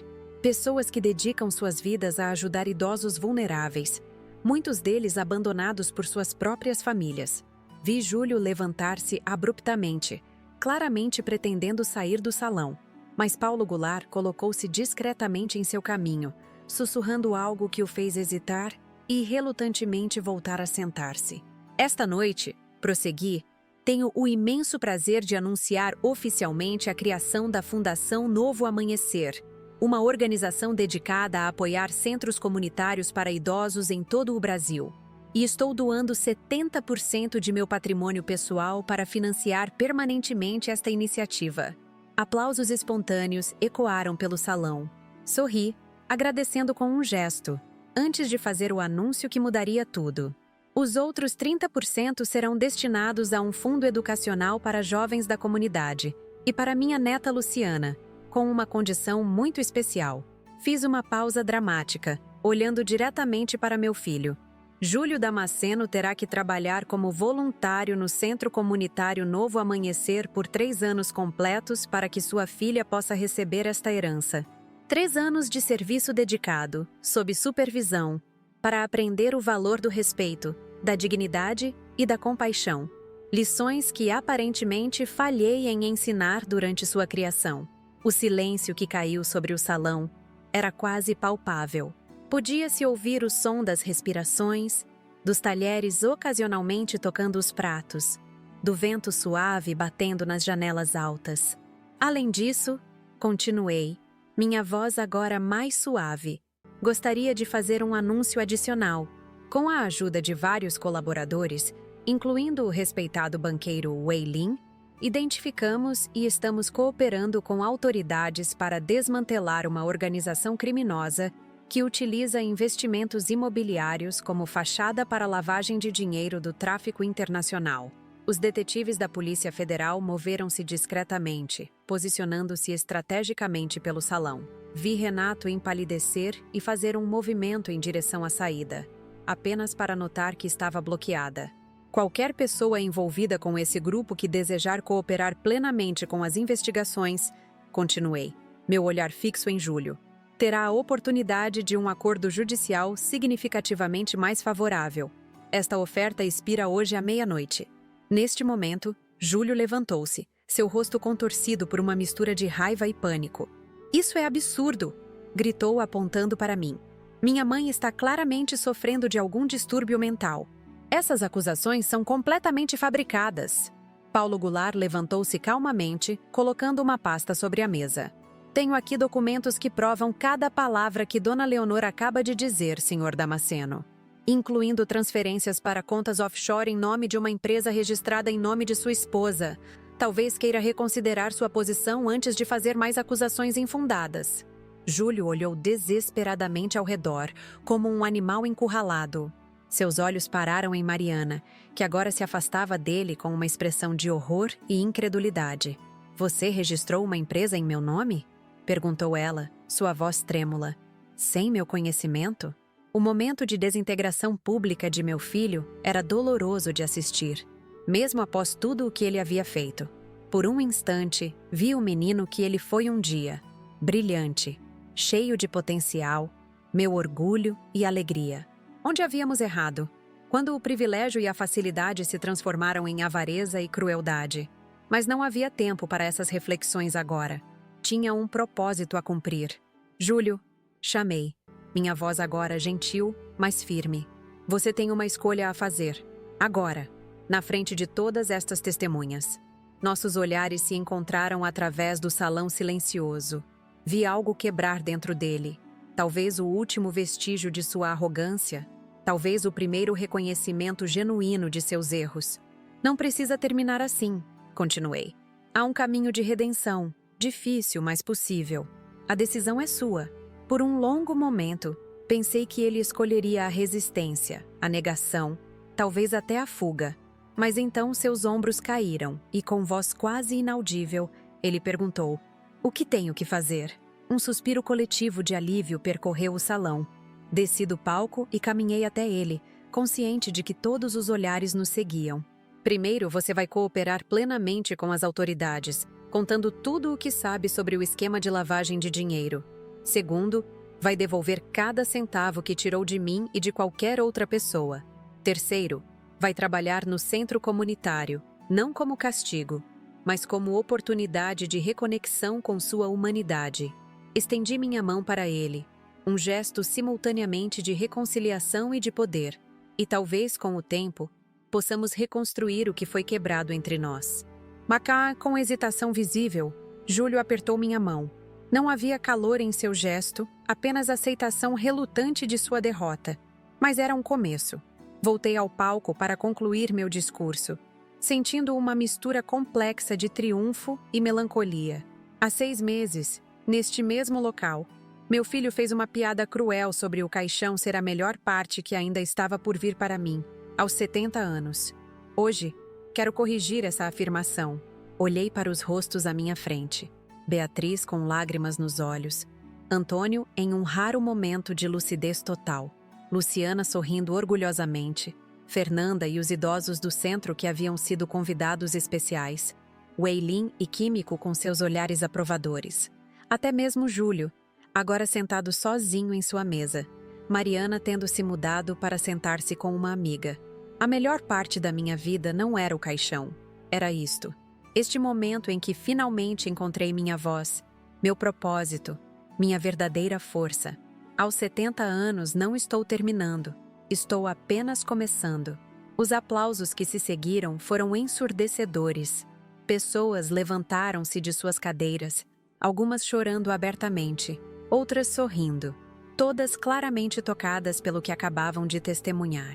Pessoas que dedicam suas vidas a ajudar idosos vulneráveis, muitos deles abandonados por suas próprias famílias. Vi Júlio levantar-se abruptamente, claramente pretendendo sair do salão, mas Paulo Goulart colocou-se discretamente em seu caminho, sussurrando algo que o fez hesitar e relutantemente voltar a sentar-se. Esta noite, prossegui, tenho o imenso prazer de anunciar oficialmente a criação da Fundação Novo Amanhecer, uma organização dedicada a apoiar centros comunitários para idosos em todo o Brasil. E estou doando 70% de meu patrimônio pessoal para financiar permanentemente esta iniciativa. Aplausos espontâneos ecoaram pelo salão. Sorri, agradecendo com um gesto, antes de fazer o anúncio que mudaria tudo. Os outros 30% serão destinados a um fundo educacional para jovens da comunidade e para minha neta Luciana, com uma condição muito especial. Fiz uma pausa dramática, olhando diretamente para meu filho. Júlio Damasceno terá que trabalhar como voluntário no Centro Comunitário Novo Amanhecer por 3 anos completos para que sua filha possa receber esta herança. 3 anos de serviço dedicado, sob supervisão, para aprender o valor do respeito, da dignidade e da compaixão. Lições que aparentemente falhei em ensinar durante sua criação. O silêncio que caiu sobre o salão era quase palpável. Podia-se ouvir o som das respirações, dos talheres ocasionalmente tocando os pratos, do vento suave batendo nas janelas altas. Além disso, continuei, minha voz agora mais suave. Gostaria de fazer um anúncio adicional. Com a ajuda de vários colaboradores, incluindo o respeitado banqueiro Wei Lin, identificamos e estamos cooperando com autoridades para desmantelar uma organização criminosa que utiliza investimentos imobiliários como fachada para lavagem de dinheiro do tráfico internacional. Os detetives da Polícia Federal moveram-se discretamente, posicionando-se estrategicamente pelo salão. Vi Renato empalidecer e fazer um movimento em direção à saída, apenas para notar que estava bloqueada. Qualquer pessoa envolvida com esse grupo que desejar cooperar plenamente com as investigações, continuei, meu olhar fixo em Júlio. terá a oportunidade de um acordo judicial significativamente mais favorável. Esta oferta expira hoje à meia-noite. Neste momento, Júlio levantou-se, seu rosto contorcido por uma mistura de raiva e pânico. Isso é absurdo! Gritou apontando para mim. Minha mãe está claramente sofrendo de algum distúrbio mental. Essas acusações são completamente fabricadas. Paulo Goulart levantou-se calmamente, colocando uma pasta sobre a mesa. Tenho aqui documentos que provam cada palavra que Dona Leonor acaba de dizer, Sr. Damasceno, incluindo transferências para contas offshore em nome de uma empresa registrada em nome de sua esposa. Talvez queira reconsiderar sua posição antes de fazer mais acusações infundadas. Júlio olhou desesperadamente ao redor, como um animal encurralado. Seus olhos pararam em Mariana, que agora se afastava dele com uma expressão de horror e incredulidade. Você registrou uma empresa em meu nome? Perguntou ela, sua voz trêmula. Sem meu conhecimento? O momento de desintegração pública de meu filho era doloroso de assistir, mesmo após tudo o que ele havia feito. Por um instante, vi o menino que ele foi um dia, brilhante, cheio de potencial, meu orgulho e alegria. Onde havíamos errado? Quando o privilégio e a facilidade se transformaram em avareza e crueldade. Mas não havia tempo para essas reflexões agora. Tinha um propósito a cumprir. Júlio, chamei. Minha voz agora gentil, mas firme. Você tem uma escolha a fazer. Agora, na frente de todas estas testemunhas. Nossos olhares se encontraram através do salão silencioso. Vi algo quebrar dentro dele. Talvez o último vestígio de sua arrogância. Talvez o primeiro reconhecimento genuíno de seus erros. Não precisa terminar assim, continuei. Há um caminho de redenção, difícil, mas possível. A decisão é sua. Por um longo momento, pensei que ele escolheria a resistência, a negação, talvez até a fuga. Mas então seus ombros caíram e, com voz quase inaudível, ele perguntou: o que tenho que fazer? Um suspiro coletivo de alívio percorreu o salão. Desci do palco e caminhei até ele, consciente de que todos os olhares nos seguiam. Primeiro, você vai cooperar plenamente com as autoridades, contando tudo o que sabe sobre o esquema de lavagem de dinheiro. Segundo, vai devolver cada centavo que tirou de mim e de qualquer outra pessoa. Terceiro, vai trabalhar no centro comunitário, não como castigo, mas como oportunidade de reconexão com sua humanidade. Estendi minha mão para ele, um gesto simultaneamente de reconciliação e de poder, e talvez, com o tempo, possamos reconstruir o que foi quebrado entre nós. Macá, com hesitação visível, Júlio apertou minha mão. Não havia calor em seu gesto, apenas aceitação relutante de sua derrota. Mas era um começo. Voltei ao palco para concluir meu discurso, sentindo uma mistura complexa de triunfo e melancolia. Há 6 meses, neste mesmo local, meu filho fez uma piada cruel sobre o caixão ser a melhor parte que ainda estava por vir para mim, aos 70 anos. Hoje, quero corrigir essa afirmação. Olhei para os rostos à minha frente. Beatriz com lágrimas nos olhos. Antônio em um raro momento de lucidez total. Luciana sorrindo orgulhosamente. Fernanda e os idosos do centro que haviam sido convidados especiais. Weilin e Químico com seus olhares aprovadores. Até mesmo Júlio, agora sentado sozinho em sua mesa. Mariana tendo se mudado para sentar-se com uma amiga. A melhor parte da minha vida não era o caixão. Era isto. Este momento em que finalmente encontrei minha voz, meu propósito, minha verdadeira força. Aos 70 anos não estou terminando. Estou apenas começando. Os aplausos que se seguiram foram ensurdecedores. Pessoas levantaram-se de suas cadeiras, algumas chorando abertamente, outras sorrindo, todas claramente tocadas pelo que acabavam de testemunhar.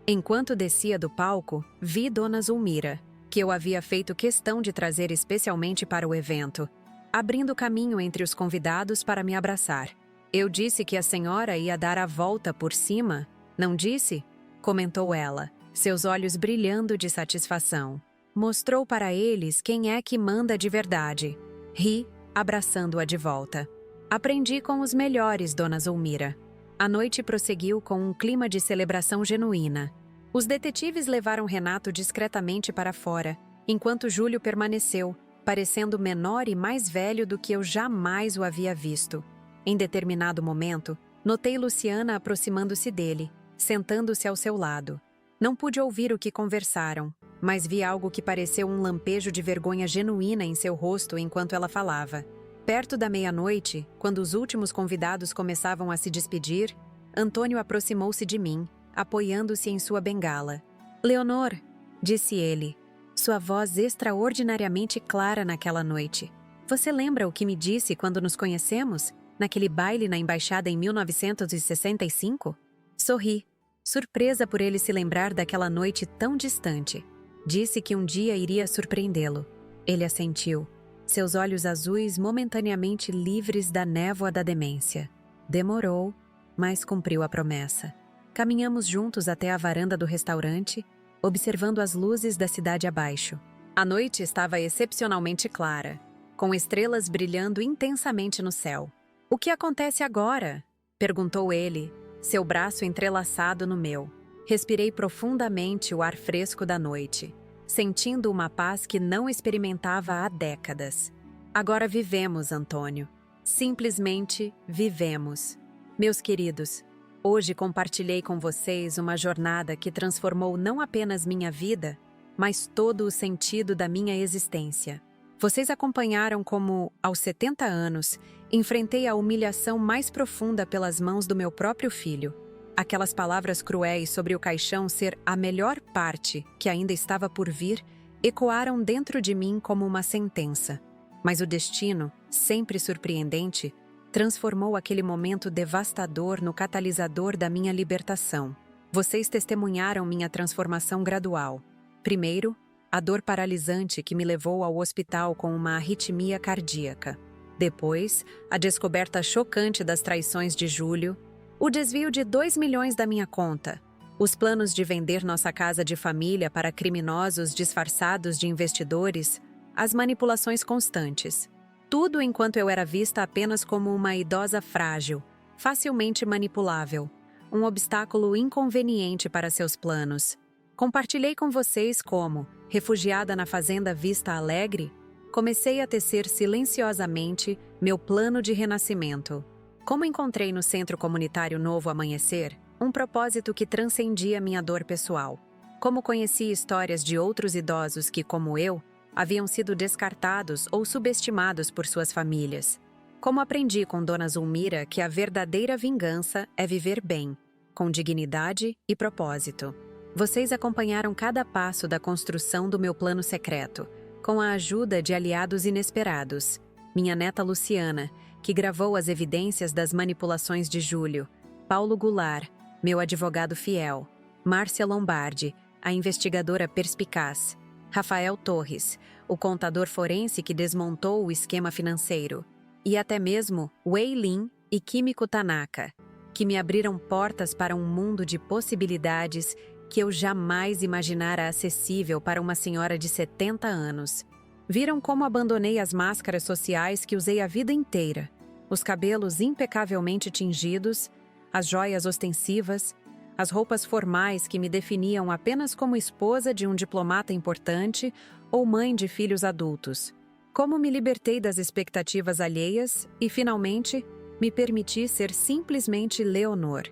Enquanto descia do palco, vi Dona Zulmira, que eu havia feito questão de trazer especialmente para o evento, abrindo caminho entre os convidados para me abraçar. Eu disse que a senhora ia dar a volta por cima, não disse? Comentou ela, seus olhos brilhando de satisfação. Mostrou para eles quem é que manda de verdade. Ri, abraçando-a de volta. Aprendi com os melhores, Dona Zulmira. A noite prosseguiu com um clima de celebração genuína. Os detetives levaram Renato discretamente para fora, enquanto Júlio permaneceu, parecendo menor e mais velho do que eu jamais o havia visto. Em determinado momento, notei Luciana aproximando-se dele, sentando-se ao seu lado. Não pude ouvir o que conversaram, mas vi algo que pareceu um lampejo de vergonha genuína em seu rosto enquanto ela falava. Perto da meia-noite, quando os últimos convidados começavam a se despedir, Antônio aproximou-se de mim, apoiando-se em sua bengala. "Leonor", disse ele, sua voz extraordinariamente clara naquela noite. "Você lembra o que me disse quando nos conhecemos, naquele baile na embaixada em 1965? Sorri, surpresa por ele se lembrar daquela noite tão distante. Disse que um dia iria surpreendê-lo. Ele assentiu, seus olhos azuis momentaneamente livres da névoa da demência. Demorou, mas cumpriu a promessa. Caminhamos juntos até a varanda do restaurante, observando as luzes da cidade abaixo. A noite estava excepcionalmente clara, com estrelas brilhando intensamente no céu. "O que acontece agora?" perguntou ele, seu braço entrelaçado no meu. Respirei profundamente o ar fresco da noite, sentindo uma paz que não experimentava há décadas. "Agora vivemos, Antônio. Simplesmente vivemos. Meus queridos, hoje compartilhei com vocês uma jornada que transformou não apenas minha vida, mas todo o sentido da minha existência. Vocês acompanharam como, aos 70 anos, enfrentei a humilhação mais profunda pelas mãos do meu próprio filho. Aquelas palavras cruéis sobre o caixão ser a melhor parte que ainda estava por vir ecoaram dentro de mim como uma sentença. Mas o destino, sempre surpreendente, transformou aquele momento devastador no catalisador da minha libertação. Vocês testemunharam minha transformação gradual. Primeiro, a dor paralisante que me levou ao hospital com uma arritmia cardíaca. Depois, a descoberta chocante das traições de Júlio, o desvio de 2 milhões da minha conta, os planos de vender nossa casa de família para criminosos disfarçados de investidores, as manipulações constantes. Tudo enquanto eu era vista apenas como uma idosa frágil, facilmente manipulável, um obstáculo inconveniente para seus planos. Compartilhei com vocês como, refugiada na fazenda Vista Alegre, comecei a tecer silenciosamente meu plano de renascimento. Como encontrei no Centro Comunitário Novo Amanhecer um propósito que transcendia minha dor pessoal. Como conheci histórias de outros idosos que, como eu, haviam sido descartados ou subestimados por suas famílias. Como aprendi com Dona Zulmira que a verdadeira vingança é viver bem, com dignidade e propósito. Vocês acompanharam cada passo da construção do meu plano secreto, com a ajuda de aliados inesperados. Minha neta Luciana, que gravou as evidências das manipulações de Júlio, Paulo Goulart, meu advogado fiel, Márcia Lombardi, a investigadora perspicaz, Rafael Torres, o contador forense que desmontou o esquema financeiro, e até mesmo Wei Lin e Kimiko Tanaka, que me abriram portas para um mundo de possibilidades que eu jamais imaginara acessível para uma senhora de 70 anos. Viram como abandonei as máscaras sociais que usei a vida inteira, os cabelos impecavelmente tingidos, as joias ostensivas, as roupas formais que me definiam apenas como esposa de um diplomata importante ou mãe de filhos adultos. Como me libertei das expectativas alheias e, finalmente, me permiti ser simplesmente Leonor,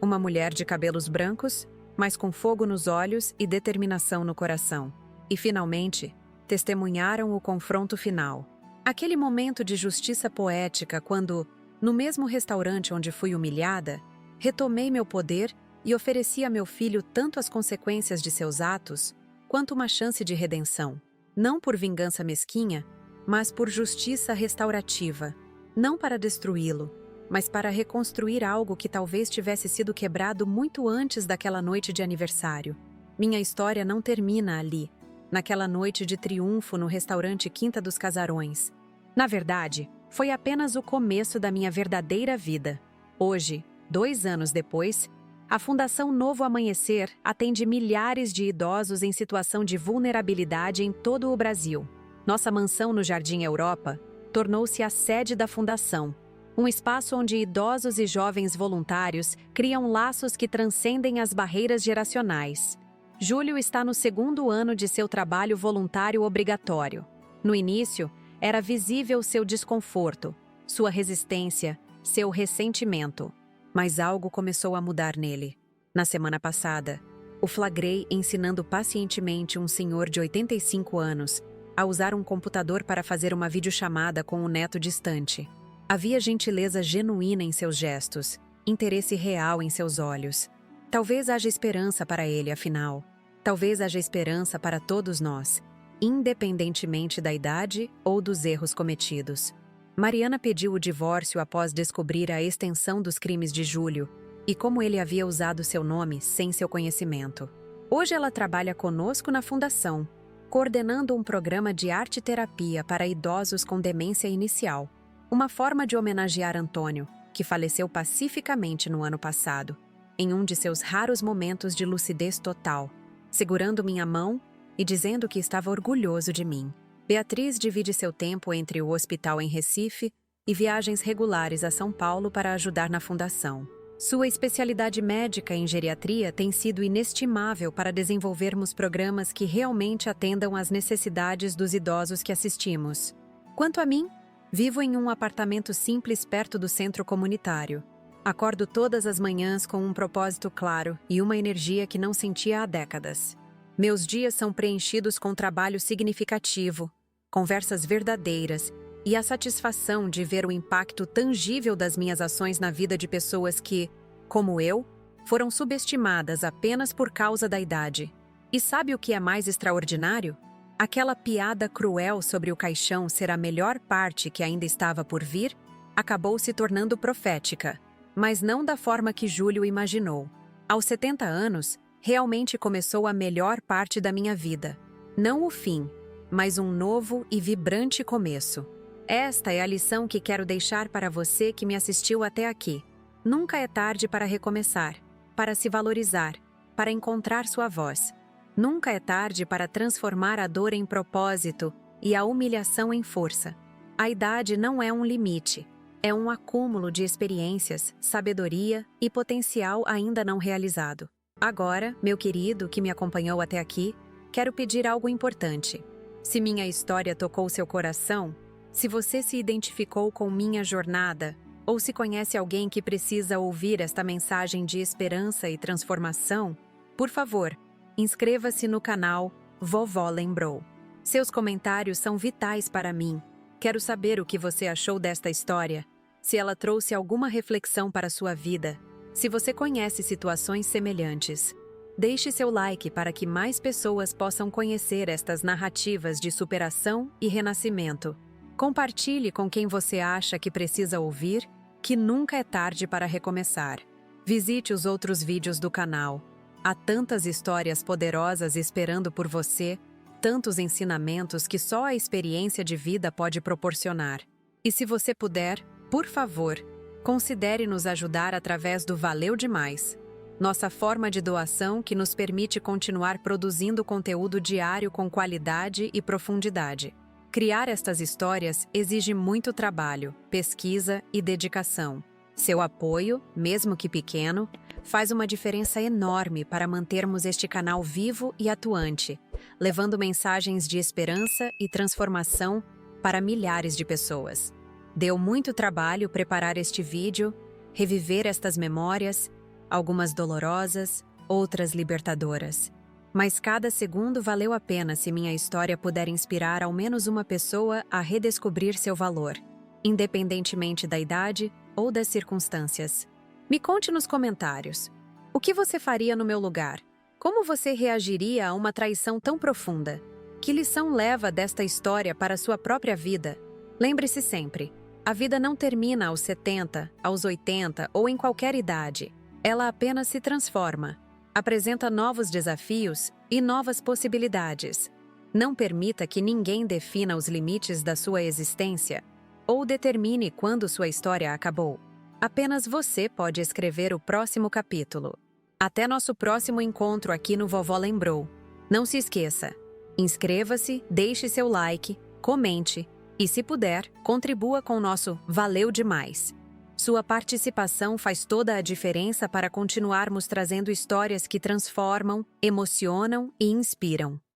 uma mulher de cabelos brancos, mas com fogo nos olhos e determinação no coração. E, finalmente, testemunharam o confronto final. Aquele momento de justiça poética quando, no mesmo restaurante onde fui humilhada, retomei meu poder e ofereci a meu filho tanto as consequências de seus atos, quanto uma chance de redenção. Não por vingança mesquinha, mas por justiça restaurativa. Não para destruí-lo, mas para reconstruir algo que talvez tivesse sido quebrado muito antes daquela noite de aniversário. Minha história não termina ali, naquela noite de triunfo no restaurante Quinta dos Casarões. Na verdade, foi apenas o começo da minha verdadeira vida. Hoje, 2 anos depois, a Fundação Novo Amanhecer atende milhares de idosos em situação de vulnerabilidade em todo o Brasil. Nossa mansão no Jardim Europa tornou-se a sede da Fundação, um espaço onde idosos e jovens voluntários criam laços que transcendem as barreiras geracionais. Júlio está no 2º ano de seu trabalho voluntário obrigatório. No início, era visível seu desconforto, sua resistência seu ressentimento. Mas algo começou a mudar nele. Na semana passada, o flagrei ensinando pacientemente um senhor de 85 anos a usar um computador para fazer uma videochamada com um neto distante. Havia gentileza genuína em seus gestos, interesse real em seus olhos. Talvez haja esperança para ele, afinal. Talvez haja esperança para todos nós, independentemente da idade ou dos erros cometidos. Mariana pediu o divórcio após descobrir a extensão dos crimes de Júlio e como ele havia usado seu nome sem seu conhecimento. Hoje ela trabalha conosco na fundação, coordenando um programa de arte-terapia para idosos com demência inicial, uma forma de homenagear Antônio, que faleceu pacificamente no ano passado, em um de seus raros momentos de lucidez total, segurando minha mão e dizendo que estava orgulhoso de mim. Beatriz divide seu tempo entre o hospital em Recife e viagens regulares a São Paulo para ajudar na fundação. Sua especialidade médica em geriatria tem sido inestimável para desenvolvermos programas que realmente atendam às necessidades dos idosos que assistimos. Quanto a mim, vivo em um apartamento simples perto do centro comunitário. Acordo todas as manhãs com um propósito claro e uma energia que não sentia há décadas. Meus dias são preenchidos com trabalho significativo, conversas verdadeiras e a satisfação de ver o impacto tangível das minhas ações na vida de pessoas que, como eu, foram subestimadas apenas por causa da idade. E sabe o que é mais extraordinário? Aquela piada cruel sobre o caixão ser a melhor parte que ainda estava por vir, acabou se tornando profética, mas não da forma que Júlio imaginou. Aos 70 anos, realmente começou a melhor parte da minha vida. Não o fim, mas um novo e vibrante começo. Esta é a lição que quero deixar para você que me assistiu até aqui. Nunca é tarde para recomeçar, para se valorizar, para encontrar sua voz. Nunca é tarde para transformar a dor em propósito e a humilhação em força. A idade não é um limite, é um acúmulo de experiências, sabedoria e potencial ainda não realizado. Agora, meu querido que me acompanhou até aqui, quero pedir algo importante. Se minha história tocou seu coração, se você se identificou com minha jornada, ou se conhece alguém que precisa ouvir esta mensagem de esperança e transformação, por favor, inscreva-se no canal Vovó Lembrou. Seus comentários são vitais para mim. Quero saber o que você achou desta história, se ela trouxe alguma reflexão para sua vida, se você conhece situações semelhantes. Deixe seu like para que mais pessoas possam conhecer estas narrativas de superação e renascimento. Compartilhe com quem você acha que precisa ouvir, que nunca é tarde para recomeçar. Visite os outros vídeos do canal. Há tantas histórias poderosas esperando por você, tantos ensinamentos que só a experiência de vida pode proporcionar. E se você puder, por favor, considere nos ajudar através do Valeu Demais, nossa forma de doação que nos permite continuar produzindo conteúdo diário com qualidade e profundidade. Criar estas histórias exige muito trabalho, pesquisa e dedicação. Seu apoio, mesmo que pequeno, faz uma diferença enorme para mantermos este canal vivo e atuante, levando mensagens de esperança e transformação para milhares de pessoas. Deu muito trabalho preparar este vídeo, reviver estas memórias, algumas dolorosas, outras libertadoras. Mas cada segundo valeu a pena se minha história puder inspirar ao menos uma pessoa a redescobrir seu valor, independentemente da idade ou das circunstâncias. Me conte nos comentários. O que você faria no meu lugar? Como você reagiria a uma traição tão profunda? Que lição leva desta história para a sua própria vida? Lembre-se sempre, a vida não termina aos 70, aos 80 ou em qualquer idade. Ela apenas se transforma. Apresenta novos desafios e novas possibilidades. Não permita que ninguém defina os limites da sua existência ou determine quando sua história acabou. Apenas você pode escrever o próximo capítulo. Até nosso próximo encontro aqui no Vovó Lembrou. Não se esqueça, inscreva-se, deixe seu like, comente e, se puder, contribua com o nosso Valeu Demais. Sua participação faz toda a diferença para continuarmos trazendo histórias que transformam, emocionam e inspiram.